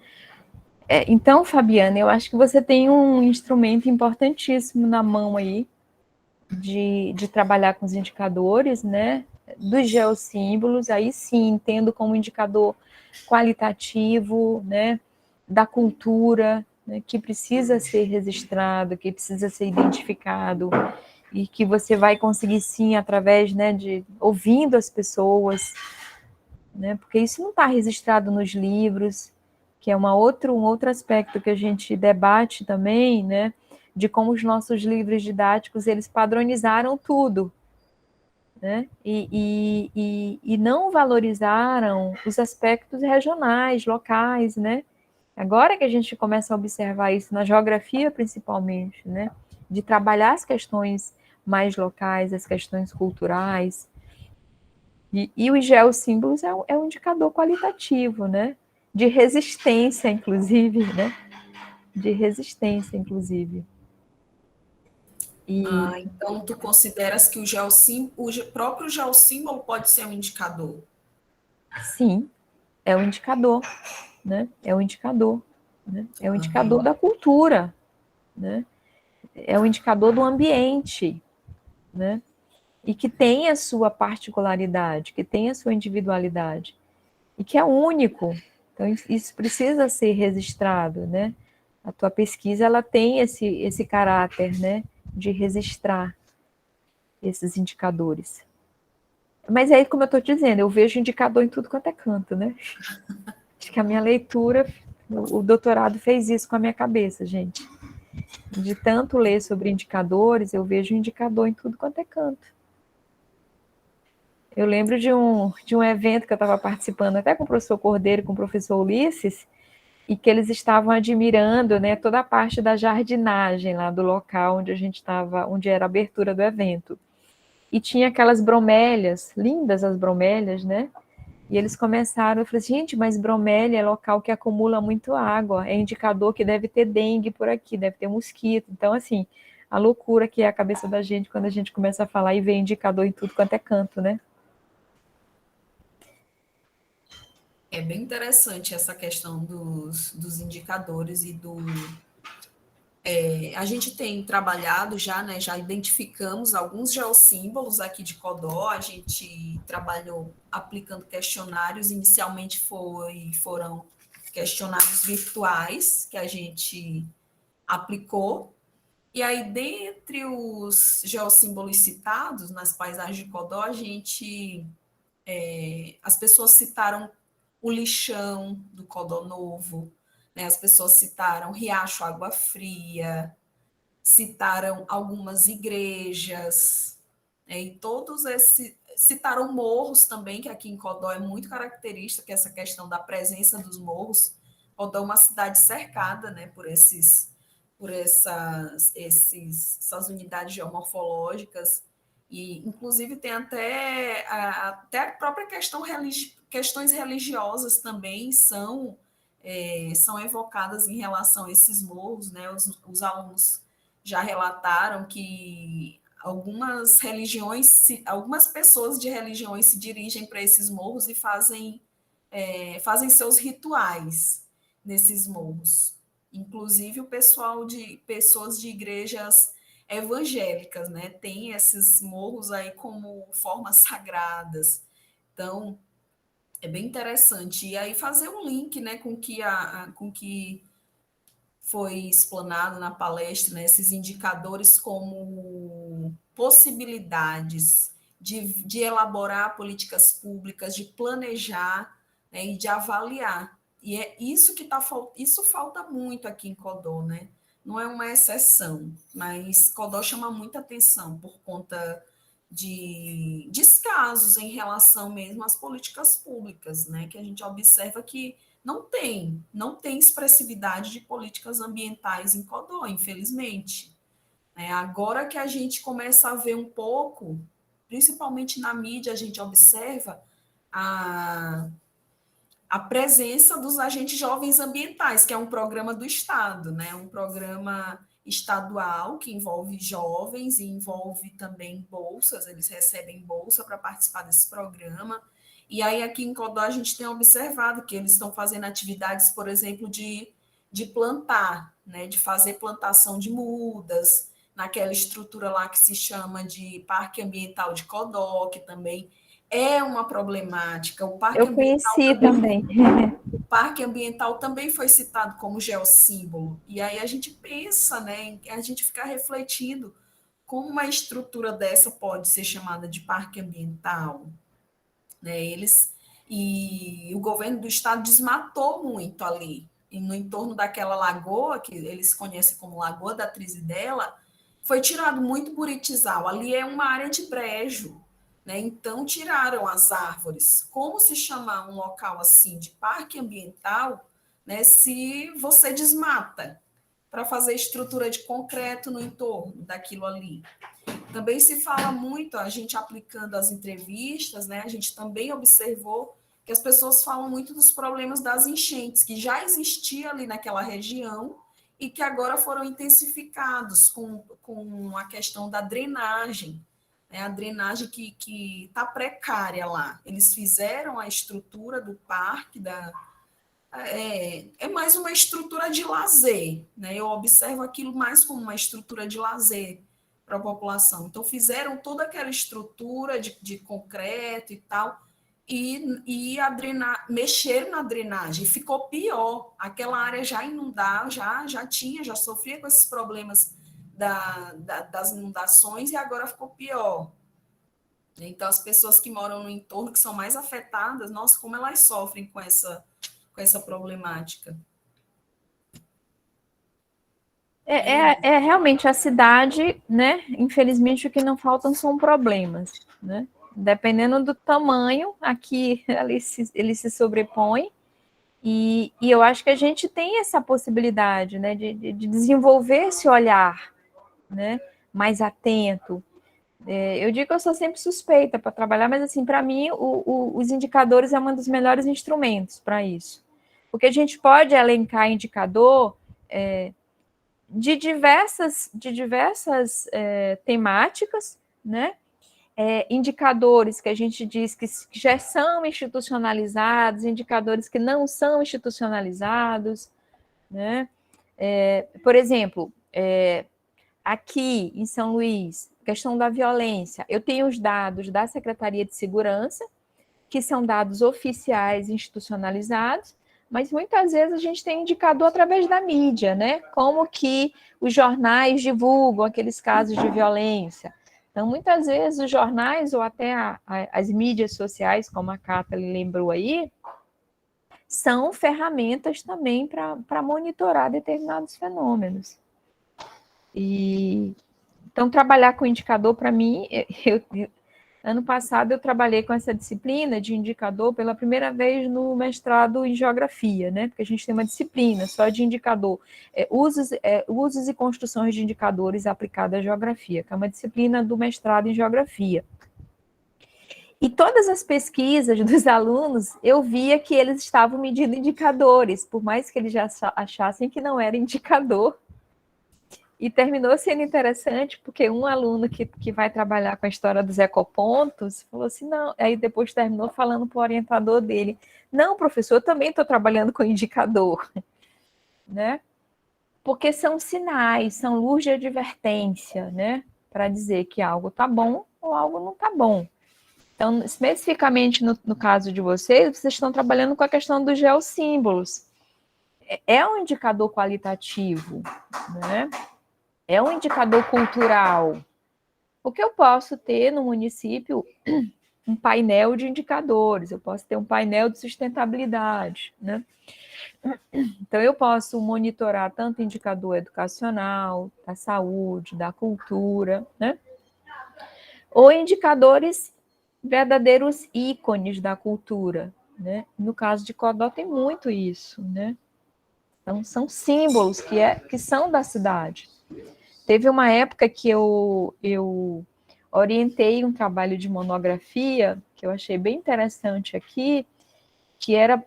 Então, Fabiana, eu acho que você tem um instrumento importantíssimo na mão aí de trabalhar com os indicadores, né? Dos geossímbolos, aí sim, entendo como indicador qualitativo, né? Da cultura, né, que precisa ser registrado, que precisa ser identificado, e que você vai conseguir sim através, né, de ouvindo as pessoas, né, porque isso não está registrado nos livros, que é um outro aspecto que a gente debate também, né, de como os nossos livros didáticos, eles padronizaram tudo, né, e não valorizaram os aspectos regionais, locais, né. Agora que a gente começa a observar isso na geografia, principalmente, né, de trabalhar as questões mais locais, as questões culturais, e os geossímbolos é um indicador qualitativo, né, de resistência, inclusive, né, de resistência, inclusive. E, Então, tu consideras que o próprio geossímbolo pode ser um indicador? sim, é um indicador, né, é um indicador, né, é um indicador Uhum. da cultura, né, é um indicador do ambiente, né, e que tem a sua particularidade, que tem a sua individualidade, e que é único. Então, isso precisa ser registrado, né? A tua pesquisa, ela tem esse caráter, né, de registrar esses indicadores. Mas aí, como eu estou dizendo, eu vejo indicador em tudo quanto é canto, né? Acho que a minha leitura, o doutorado fez isso com a minha cabeça, gente. De tanto ler sobre indicadores, eu vejo indicador em tudo quanto é canto. Eu lembro de um evento que eu estava participando, até com o professor Cordeiro e com o professor Ulisses, e que eles estavam admirando, né, toda a parte da jardinagem lá do local onde a gente estava, onde era a abertura do evento. E tinha aquelas bromélias, lindas as bromélias, né? E eles começaram, eu falei assim, gente, mas bromélia é local que acumula muito água, é indicador que deve ter dengue por aqui, deve ter mosquito. Então, assim, a loucura que é a cabeça da gente quando a gente começa a falar e vê indicador em tudo quanto é canto, né? É bem interessante essa questão dos indicadores e do. A gente tem trabalhado já, né? Já identificamos alguns geossímbolos aqui de Codó, a gente trabalhou aplicando questionários, inicialmente foram questionários virtuais que a gente aplicou, e aí, dentre os geossímbolos citados nas paisagens de Codó, as pessoas citaram o lixão do Codó Novo, né? As pessoas citaram Riacho Água Fria, citaram algumas igrejas, né? E todos esses citaram morros também, que aqui em Codó é muito característica, que é essa questão da presença dos morros. Codó é uma cidade cercada, né, essas unidades geomorfológicas, e inclusive tem até a própria questões religiosas também são evocadas em relação a esses morros, né? Os alunos já relataram que algumas pessoas de religiões se dirigem para esses morros e fazem seus rituais nesses morros. Inclusive o pessoal de pessoas de igrejas evangélicas, né? Tem esses morros aí como formas sagradas. Então, é bem interessante. E aí fazer um link, né, com que foi explanado na palestra, né, esses indicadores como possibilidades de elaborar políticas públicas, de planejar, né, e de avaliar. E é isso que isso falta muito aqui em Codó, né? Não é uma exceção, mas Codó chama muita atenção por conta de descasos em relação mesmo às políticas públicas, né? Que a gente observa que não tem expressividade de políticas ambientais em Codó, infelizmente. Agora que a gente começa a ver um pouco, principalmente na mídia, a gente observa a, a presença dos agentes jovens ambientais, que é um programa do Estado, né? Um programa estadual que envolve jovens e envolve também bolsas, eles recebem bolsa para participar desse programa, E aí aqui em Codó a gente tem observado que eles estão fazendo atividades, por exemplo, de plantar, né, de fazer plantação de mudas, naquela estrutura lá que se chama de Parque Ambiental de Codó, que também é uma problemática. Eu conheci também. O Parque Ambiental também foi citado como geossímbolo. E aí a gente pensa, né, a gente fica refletindo como uma estrutura dessa pode ser chamada de parque ambiental, né? E o governo do estado desmatou muito ali, e no entorno daquela lagoa, que eles conhecem como Lagoa da Trizidela, foi tirado muito buritizal. Ali é uma área de brejo, né? Então tiraram as árvores. Como se chamar um local assim de parque ambiental, né? Se você desmata para fazer estrutura de concreto no entorno daquilo ali. Também se fala muito, a gente aplicando as entrevistas, né? A gente também observou que as pessoas falam muito dos problemas das enchentes, que já existia ali naquela região e que agora foram intensificados com a questão da drenagem, né? A drenagem que está precária lá. Eles fizeram a estrutura do parque, é mais uma estrutura de lazer, né? Eu observo aquilo mais como uma estrutura de lazer para a população. Então, fizeram toda aquela estrutura de concreto e tal, e mexeram na drenagem, ficou pior. Aquela área já inundava, já sofria com esses problemas das inundações, e agora ficou pior. Então, as pessoas que moram no entorno, que são mais afetadas, nossa, como elas sofrem com essa problemática. É realmente a cidade, né? Infelizmente, o que não faltam são problemas, né? Dependendo do tamanho, aqui ele se sobrepõe, e eu acho que a gente tem essa possibilidade, né, de desenvolver esse olhar, né, mais atento. Eu digo que eu sou sempre suspeita para trabalhar, mas assim, para mim, os indicadores é um dos melhores instrumentos para isso. Porque a gente pode elencar indicador de diversas temáticas, né? Indicadores que a gente diz que já são institucionalizados, indicadores que não são institucionalizados, né? Por exemplo, aqui em São Luís, questão da violência, eu tenho os dados da Secretaria de Segurança, que são dados oficiais institucionalizados, mas muitas vezes a gente tem indicador através da mídia, né? Como que os jornais divulgam aqueles casos de violência. Então, muitas vezes os jornais ou até as mídias sociais, como a Cata lembrou aí, são ferramentas também para monitorar determinados fenômenos. Então, trabalhar com indicador, para mim, ano passado eu trabalhei com essa disciplina de indicador pela primeira vez no mestrado em geografia, né? Porque a gente tem uma disciplina só de indicador, usos e construções de indicadores aplicados à geografia, que é uma disciplina do mestrado em geografia. E todas as pesquisas dos alunos, eu via que eles estavam medindo indicadores, por mais que eles já achassem que não era indicador. E terminou sendo interessante, porque um aluno que vai trabalhar com a história dos ecopontos falou assim, não, aí depois terminou falando para o orientador dele, não, professor, eu também estou trabalhando com indicador, né? Porque são sinais, são luz de advertência, né? Para dizer que algo está bom ou algo não está bom. Então, especificamente no caso de vocês estão trabalhando com a questão dos geossímbolos. É um indicador qualitativo, né? É um indicador cultural. Porque eu posso ter no município um painel de indicadores, eu posso ter um painel de sustentabilidade, né? Então, eu posso monitorar tanto indicador educacional, da saúde, da cultura, né? Ou indicadores verdadeiros ícones da cultura, né? No caso de Codó tem muito isso, né? Então, são símbolos que são da cidade. Teve uma época que eu orientei um trabalho de monografia, que eu achei bem interessante aqui, que era,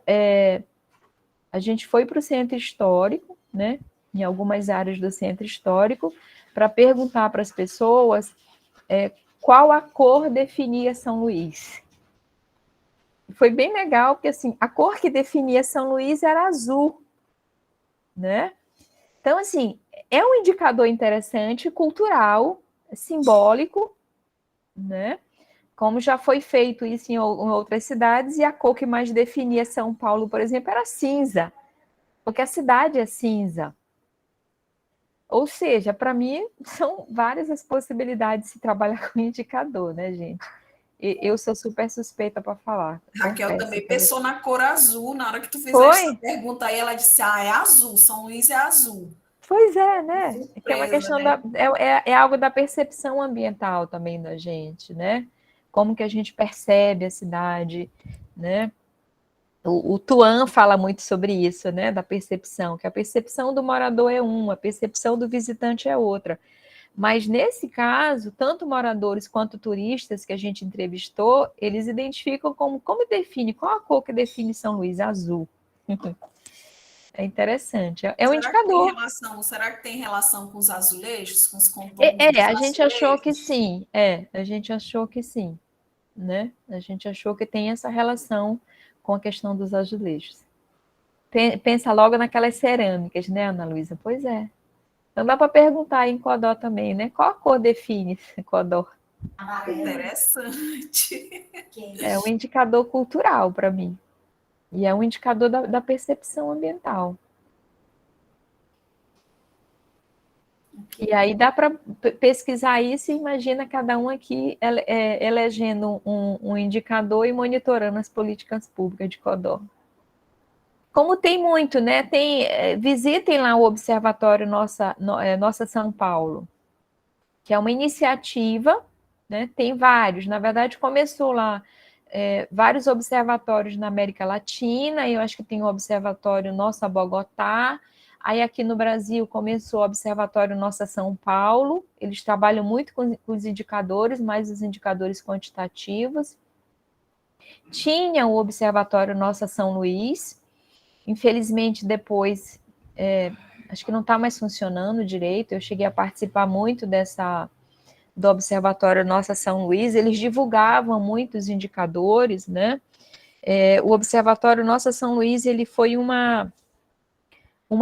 a gente foi para o centro histórico, né, em algumas áreas do centro histórico, para perguntar para as pessoas qual a cor definia São Luís. foi bem legal, porque assim, a cor que definia São Luís era azul, né? Então, assim, é um indicador interessante, cultural, simbólico, né? Como já foi feito isso em outras cidades, e a cor que mais definia São Paulo, por exemplo, era cinza, porque a cidade é cinza. Ou seja, para mim, são várias as possibilidades de se trabalhar com indicador, né, gente? Eu sou super suspeita para falar. Raquel também pensou na cor azul. Na hora que tu fizeste essa Foi? pergunta aí, ela disse: Ah, é azul, São Luís é azul. Pois é, né? Que é uma Surpresa, questão né? é algo da percepção ambiental também da gente, né? Como que a gente percebe a cidade, né? O Tuan fala muito sobre isso, né? Da percepção, que a percepção do morador é uma, a percepção do visitante é outra. Mas nesse caso, tanto moradores quanto turistas que a gente entrevistou, eles identificam como define, qual a cor que define São Luís? Azul. É interessante, é um indicador. Será que tem relação com os azulejos, com os contornos dos A gente achou que azulejos? sim, a gente achou que sim, né? A gente achou que tem essa relação com a questão dos azulejos. Pensa logo naquelas cerâmicas, né, Ana Luísa? Pois é. Então dá para perguntar em Codó também, né? Qual a cor define Codó? Interessante. É um indicador cultural para mim. E é um indicador da percepção ambiental. E aí dá para pesquisar isso e imagina cada um aqui elegendo um indicador e monitorando as políticas públicas de Codó. Como tem muito, né? Visitem lá o Observatório Nossa São Paulo, que é uma iniciativa, né? Tem vários, na verdade começou lá vários observatórios na América Latina, eu acho que tem o Observatório Nossa Bogotá, aí aqui no Brasil começou o Observatório Nossa São Paulo, eles trabalham muito com os indicadores, mais os indicadores quantitativos. Tinha o Observatório Nossa São Luís, infelizmente depois, acho que não está mais funcionando direito, eu cheguei a participar muito do Observatório Nossa São Luís, eles divulgavam muitos indicadores, né? O Observatório Nossa São Luís, ele foi uma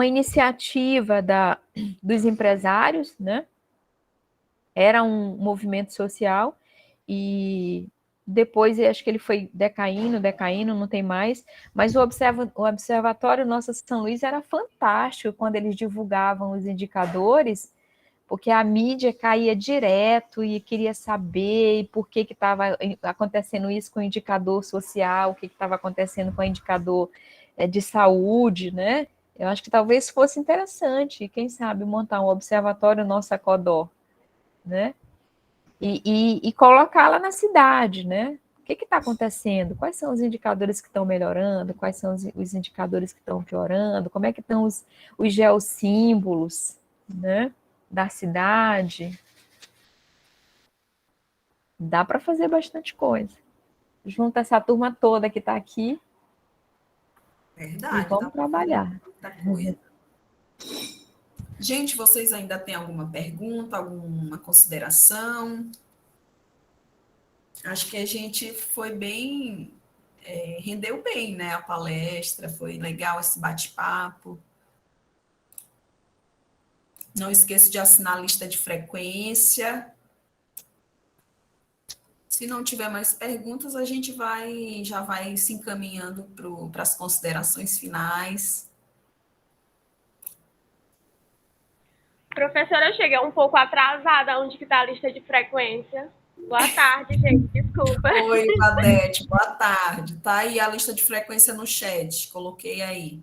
iniciativa dos empresários, né? Era um movimento social e depois acho que ele foi decaindo, não tem mais, mas o Observatório Nossa São Luís era fantástico quando eles divulgavam os indicadores, porque a mídia caía direto e queria saber por que estava acontecendo isso com o indicador social, o que estava acontecendo com o indicador de saúde, né? Eu acho que talvez fosse interessante, quem sabe, montar um observatório Nossa Codó, né? E colocá-la na cidade, né? O que está acontecendo? Quais são os indicadores que estão melhorando? Quais são os indicadores que estão piorando? Como é que estão os geossímbolos, né? Da cidade? Dá para fazer bastante coisa. Junta essa turma toda que está aqui. Verdade, E vamos trabalhar. Muita coisa. Gente, vocês ainda têm alguma pergunta, alguma consideração? Acho que a gente foi bem, rendeu bem, né? A palestra, foi legal esse bate-papo. Não esqueça de assinar a lista de frequência. Se não tiver mais perguntas, a gente já vai se encaminhando para as considerações finais. Professora, eu cheguei um pouco atrasada. Onde que está a lista de frequência? Boa tarde, gente. Desculpa. Oi, Vadete, boa tarde. Tá aí a lista de frequência no chat, coloquei aí.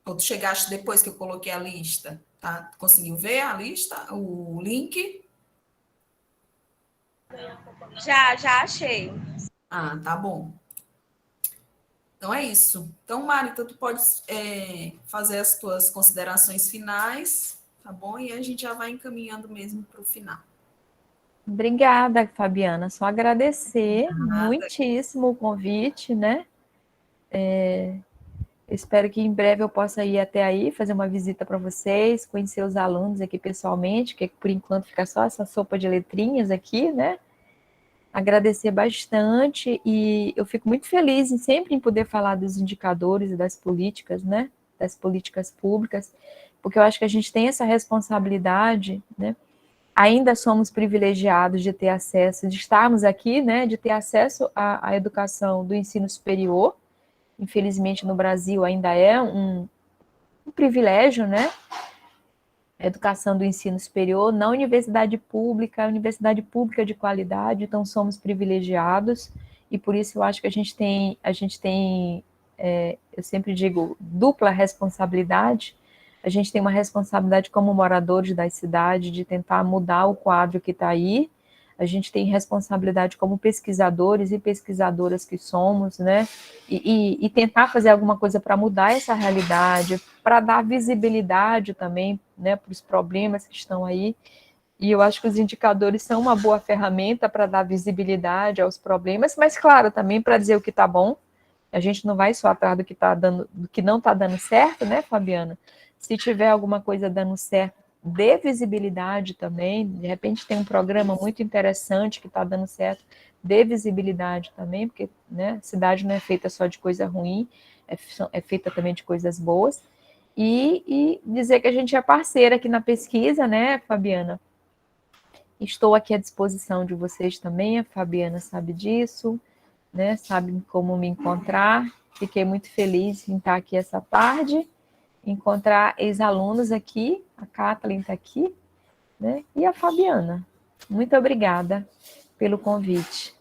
Ou tu chegaste depois que eu coloquei a lista, tá? Conseguiu ver a lista, o link? Já achei. Ah, tá bom. Então é isso. Então, Marita, tu pode fazer as tuas considerações finais, tá bom? E a gente já vai encaminhando mesmo para o final. Obrigada, Fabiana. Só agradecer muitíssimo o convite, né? Espero que em breve eu possa ir até aí, fazer uma visita para vocês, conhecer os alunos aqui pessoalmente, que por enquanto fica só essa sopa de letrinhas aqui, né? agradecer bastante, e eu fico muito feliz sempre em poder falar dos indicadores e das políticas, né, das políticas públicas, porque eu acho que a gente tem essa responsabilidade, né, ainda somos privilegiados de ter acesso, de estarmos aqui, né, de ter acesso à educação do ensino superior. Infelizmente, no Brasil ainda é um privilégio, né, a educação do ensino superior, na universidade pública de qualidade, então somos privilegiados, e por isso eu acho que a gente tem eu sempre digo, dupla responsabilidade. A gente tem uma responsabilidade como moradores da cidade de tentar mudar o quadro que está aí. A gente tem responsabilidade como pesquisadores e pesquisadoras que somos, né? E tentar fazer alguma coisa para mudar essa realidade, para dar visibilidade também, né, para os problemas que estão aí. E eu acho que os indicadores são uma boa ferramenta para dar visibilidade aos problemas, mas, claro, também para dizer o que está bom. A gente não vai só atrás do que tá dando, do que não está dando certo, né, Fabiana? Se tiver alguma coisa dando certo, dê visibilidade também. De repente tem um programa muito interessante que está dando certo, dê visibilidade também, porque, né, cidade não é feita só de coisa ruim, é feita também de coisas boas. E dizer que a gente é parceira aqui na pesquisa, né, Fabiana? Estou aqui à disposição de vocês também, a Fabiana sabe disso, né? Sabe como me encontrar. Fiquei muito feliz em estar aqui essa tarde, encontrar ex-alunos aqui, a Kathleen está aqui, né? E a Fabiana. Muito obrigada pelo convite.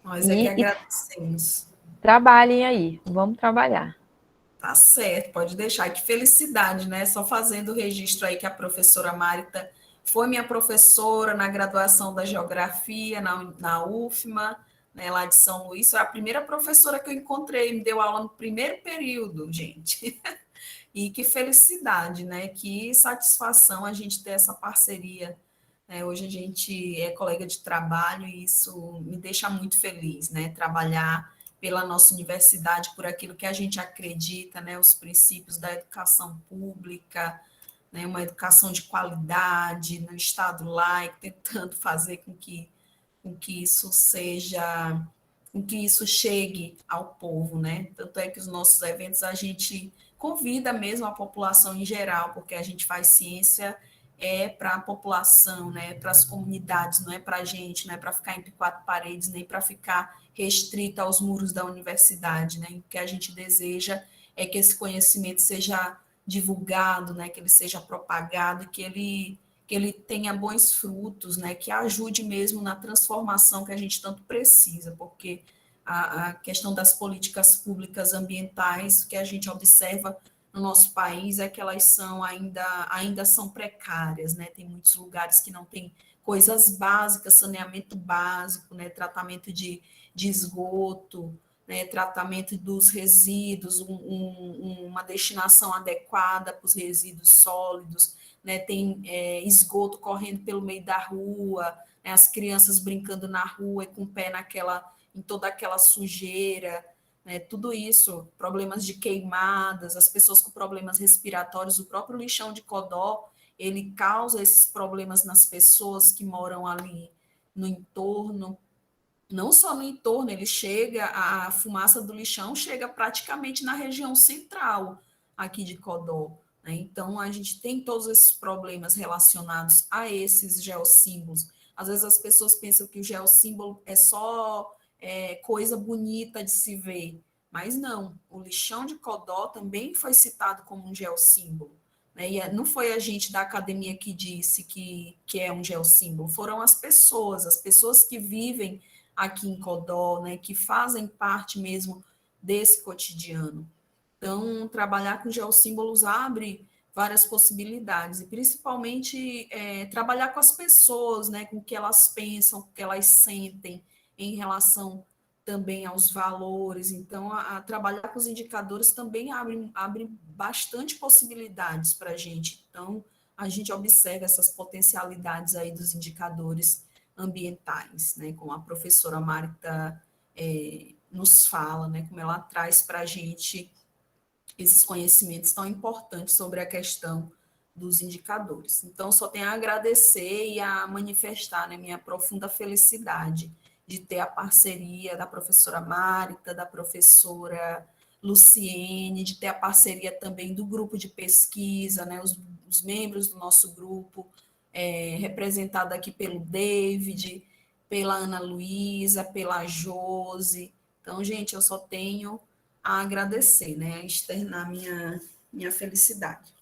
Nós é que agradecemos. Trabalhem aí, vamos trabalhar. Tá certo, pode deixar. Que felicidade, né? Só fazendo o registro aí que a professora Marita foi minha professora na graduação da Geografia na UFMA, né, lá de São Luís. Foi a primeira professora que eu encontrei, me deu aula no primeiro período, gente. E que felicidade, né? Que satisfação a gente ter essa parceria, né? Hoje a gente é colega de trabalho e isso me deixa muito feliz, né? Trabalhar pela nossa universidade, por aquilo que a gente acredita, né? Os princípios da educação pública, né? Uma educação de qualidade, no Estado laico, tentando fazer com que isso seja, com que isso chegue ao povo, né? Tanto é que os nossos eventos a gente convida mesmo a população em geral, porque a gente faz ciência para a população, né? Para as comunidades, não é para a gente, não é para ficar entre quatro paredes, nem para ficar restrita aos muros da universidade, né? O que a gente deseja é que esse conhecimento seja divulgado, né? Que ele seja propagado, que ele tenha bons frutos, né, que ajude mesmo na transformação que a gente tanto precisa, porque a questão das políticas públicas ambientais que a gente observa no nosso país é que elas são ainda são precárias, né? Tem muitos lugares que não tem coisas básicas, saneamento básico, né? Tratamento de esgoto, né? Tratamento dos resíduos, uma destinação adequada para os resíduos sólidos, né? Tem esgoto correndo pelo meio da rua, né? As crianças brincando na rua e com o pé em toda aquela sujeira, né? Tudo isso, problemas de queimadas, as pessoas com problemas respiratórios, o próprio lixão de Codó, ele causa esses problemas nas pessoas que moram ali no entorno. Não só no entorno, a fumaça do lixão chega praticamente na região central aqui de Codó, né? Então, a gente tem todos esses problemas relacionados a esses geossímbolos. Às vezes as pessoas pensam que o geossímbolo é só coisa bonita de se ver, mas não, o lixão de Codó também foi citado como um geossímbolo, né? E não foi a gente da academia que disse que é um geossímbolo, foram as pessoas que vivem aqui em Codó, né, que fazem parte mesmo desse cotidiano. Então, trabalhar com geossímbolos abre várias possibilidades, e principalmente trabalhar com as pessoas, né, com o que elas pensam, com o que elas sentem em relação também aos valores. Então, trabalhar com os indicadores também abre bastante possibilidades para a gente. Então, a gente observa essas potencialidades aí dos indicadores ambientais, né, como a professora Marta nos fala, né, como ela traz para a gente esses conhecimentos tão importantes sobre a questão dos indicadores. Então, só tenho a agradecer e a manifestar, né, minha profunda felicidade de ter a parceria da professora Marita, da professora Luciene, de ter a parceria também do grupo de pesquisa, né, os membros do nosso grupo, representado aqui pelo David, pela Ana Luísa, pela Josi. Então, gente, eu só tenho a agradecer, né, a externar minha felicidade.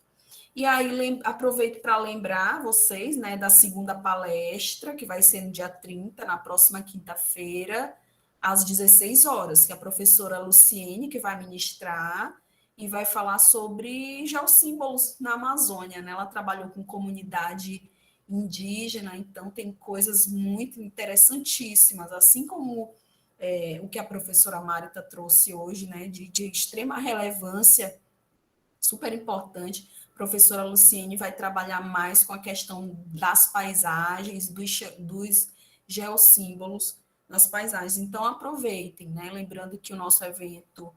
E aí, aproveito para lembrar vocês, né, da segunda palestra, que vai ser no dia 30, na próxima quinta-feira, às 16 horas, que é a professora Luciene que vai ministrar e vai falar sobre geossímbolos na Amazônia, né? Ela trabalhou com comunidade indígena, então tem coisas muito interessantíssimas, assim como o que a professora Marita trouxe hoje, né, de extrema relevância, super importante. A professora Luciene vai trabalhar mais com a questão das paisagens, dos geossímbolos nas paisagens. Então, aproveitem, né? Lembrando que o nosso evento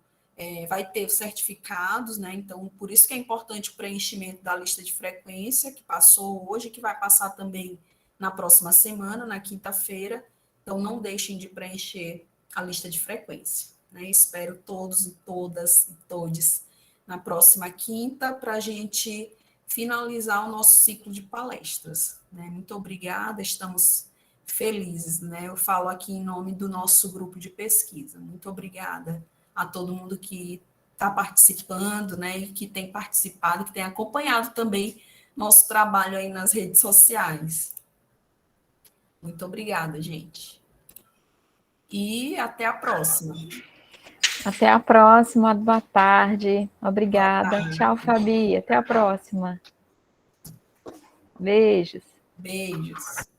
vai ter certificados, né? Então, por isso que é importante o preenchimento da lista de frequência, que passou hoje, que vai passar também na próxima semana, na quinta-feira. Então, não deixem de preencher a lista de frequência, né? Espero todos e todas e todes na próxima quinta, para a gente finalizar o nosso ciclo de palestras, né? Muito obrigada, estamos felizes, né? Eu falo aqui em nome do nosso grupo de pesquisa. Muito obrigada a todo mundo que está participando, né? E que tem participado, que tem acompanhado também nosso trabalho aí nas redes sociais. Muito obrigada, gente. E até a próxima. Até a próxima, boa tarde. Obrigada. Boa tarde. Tchau, Fabi. Até a próxima. Beijos. Beijos.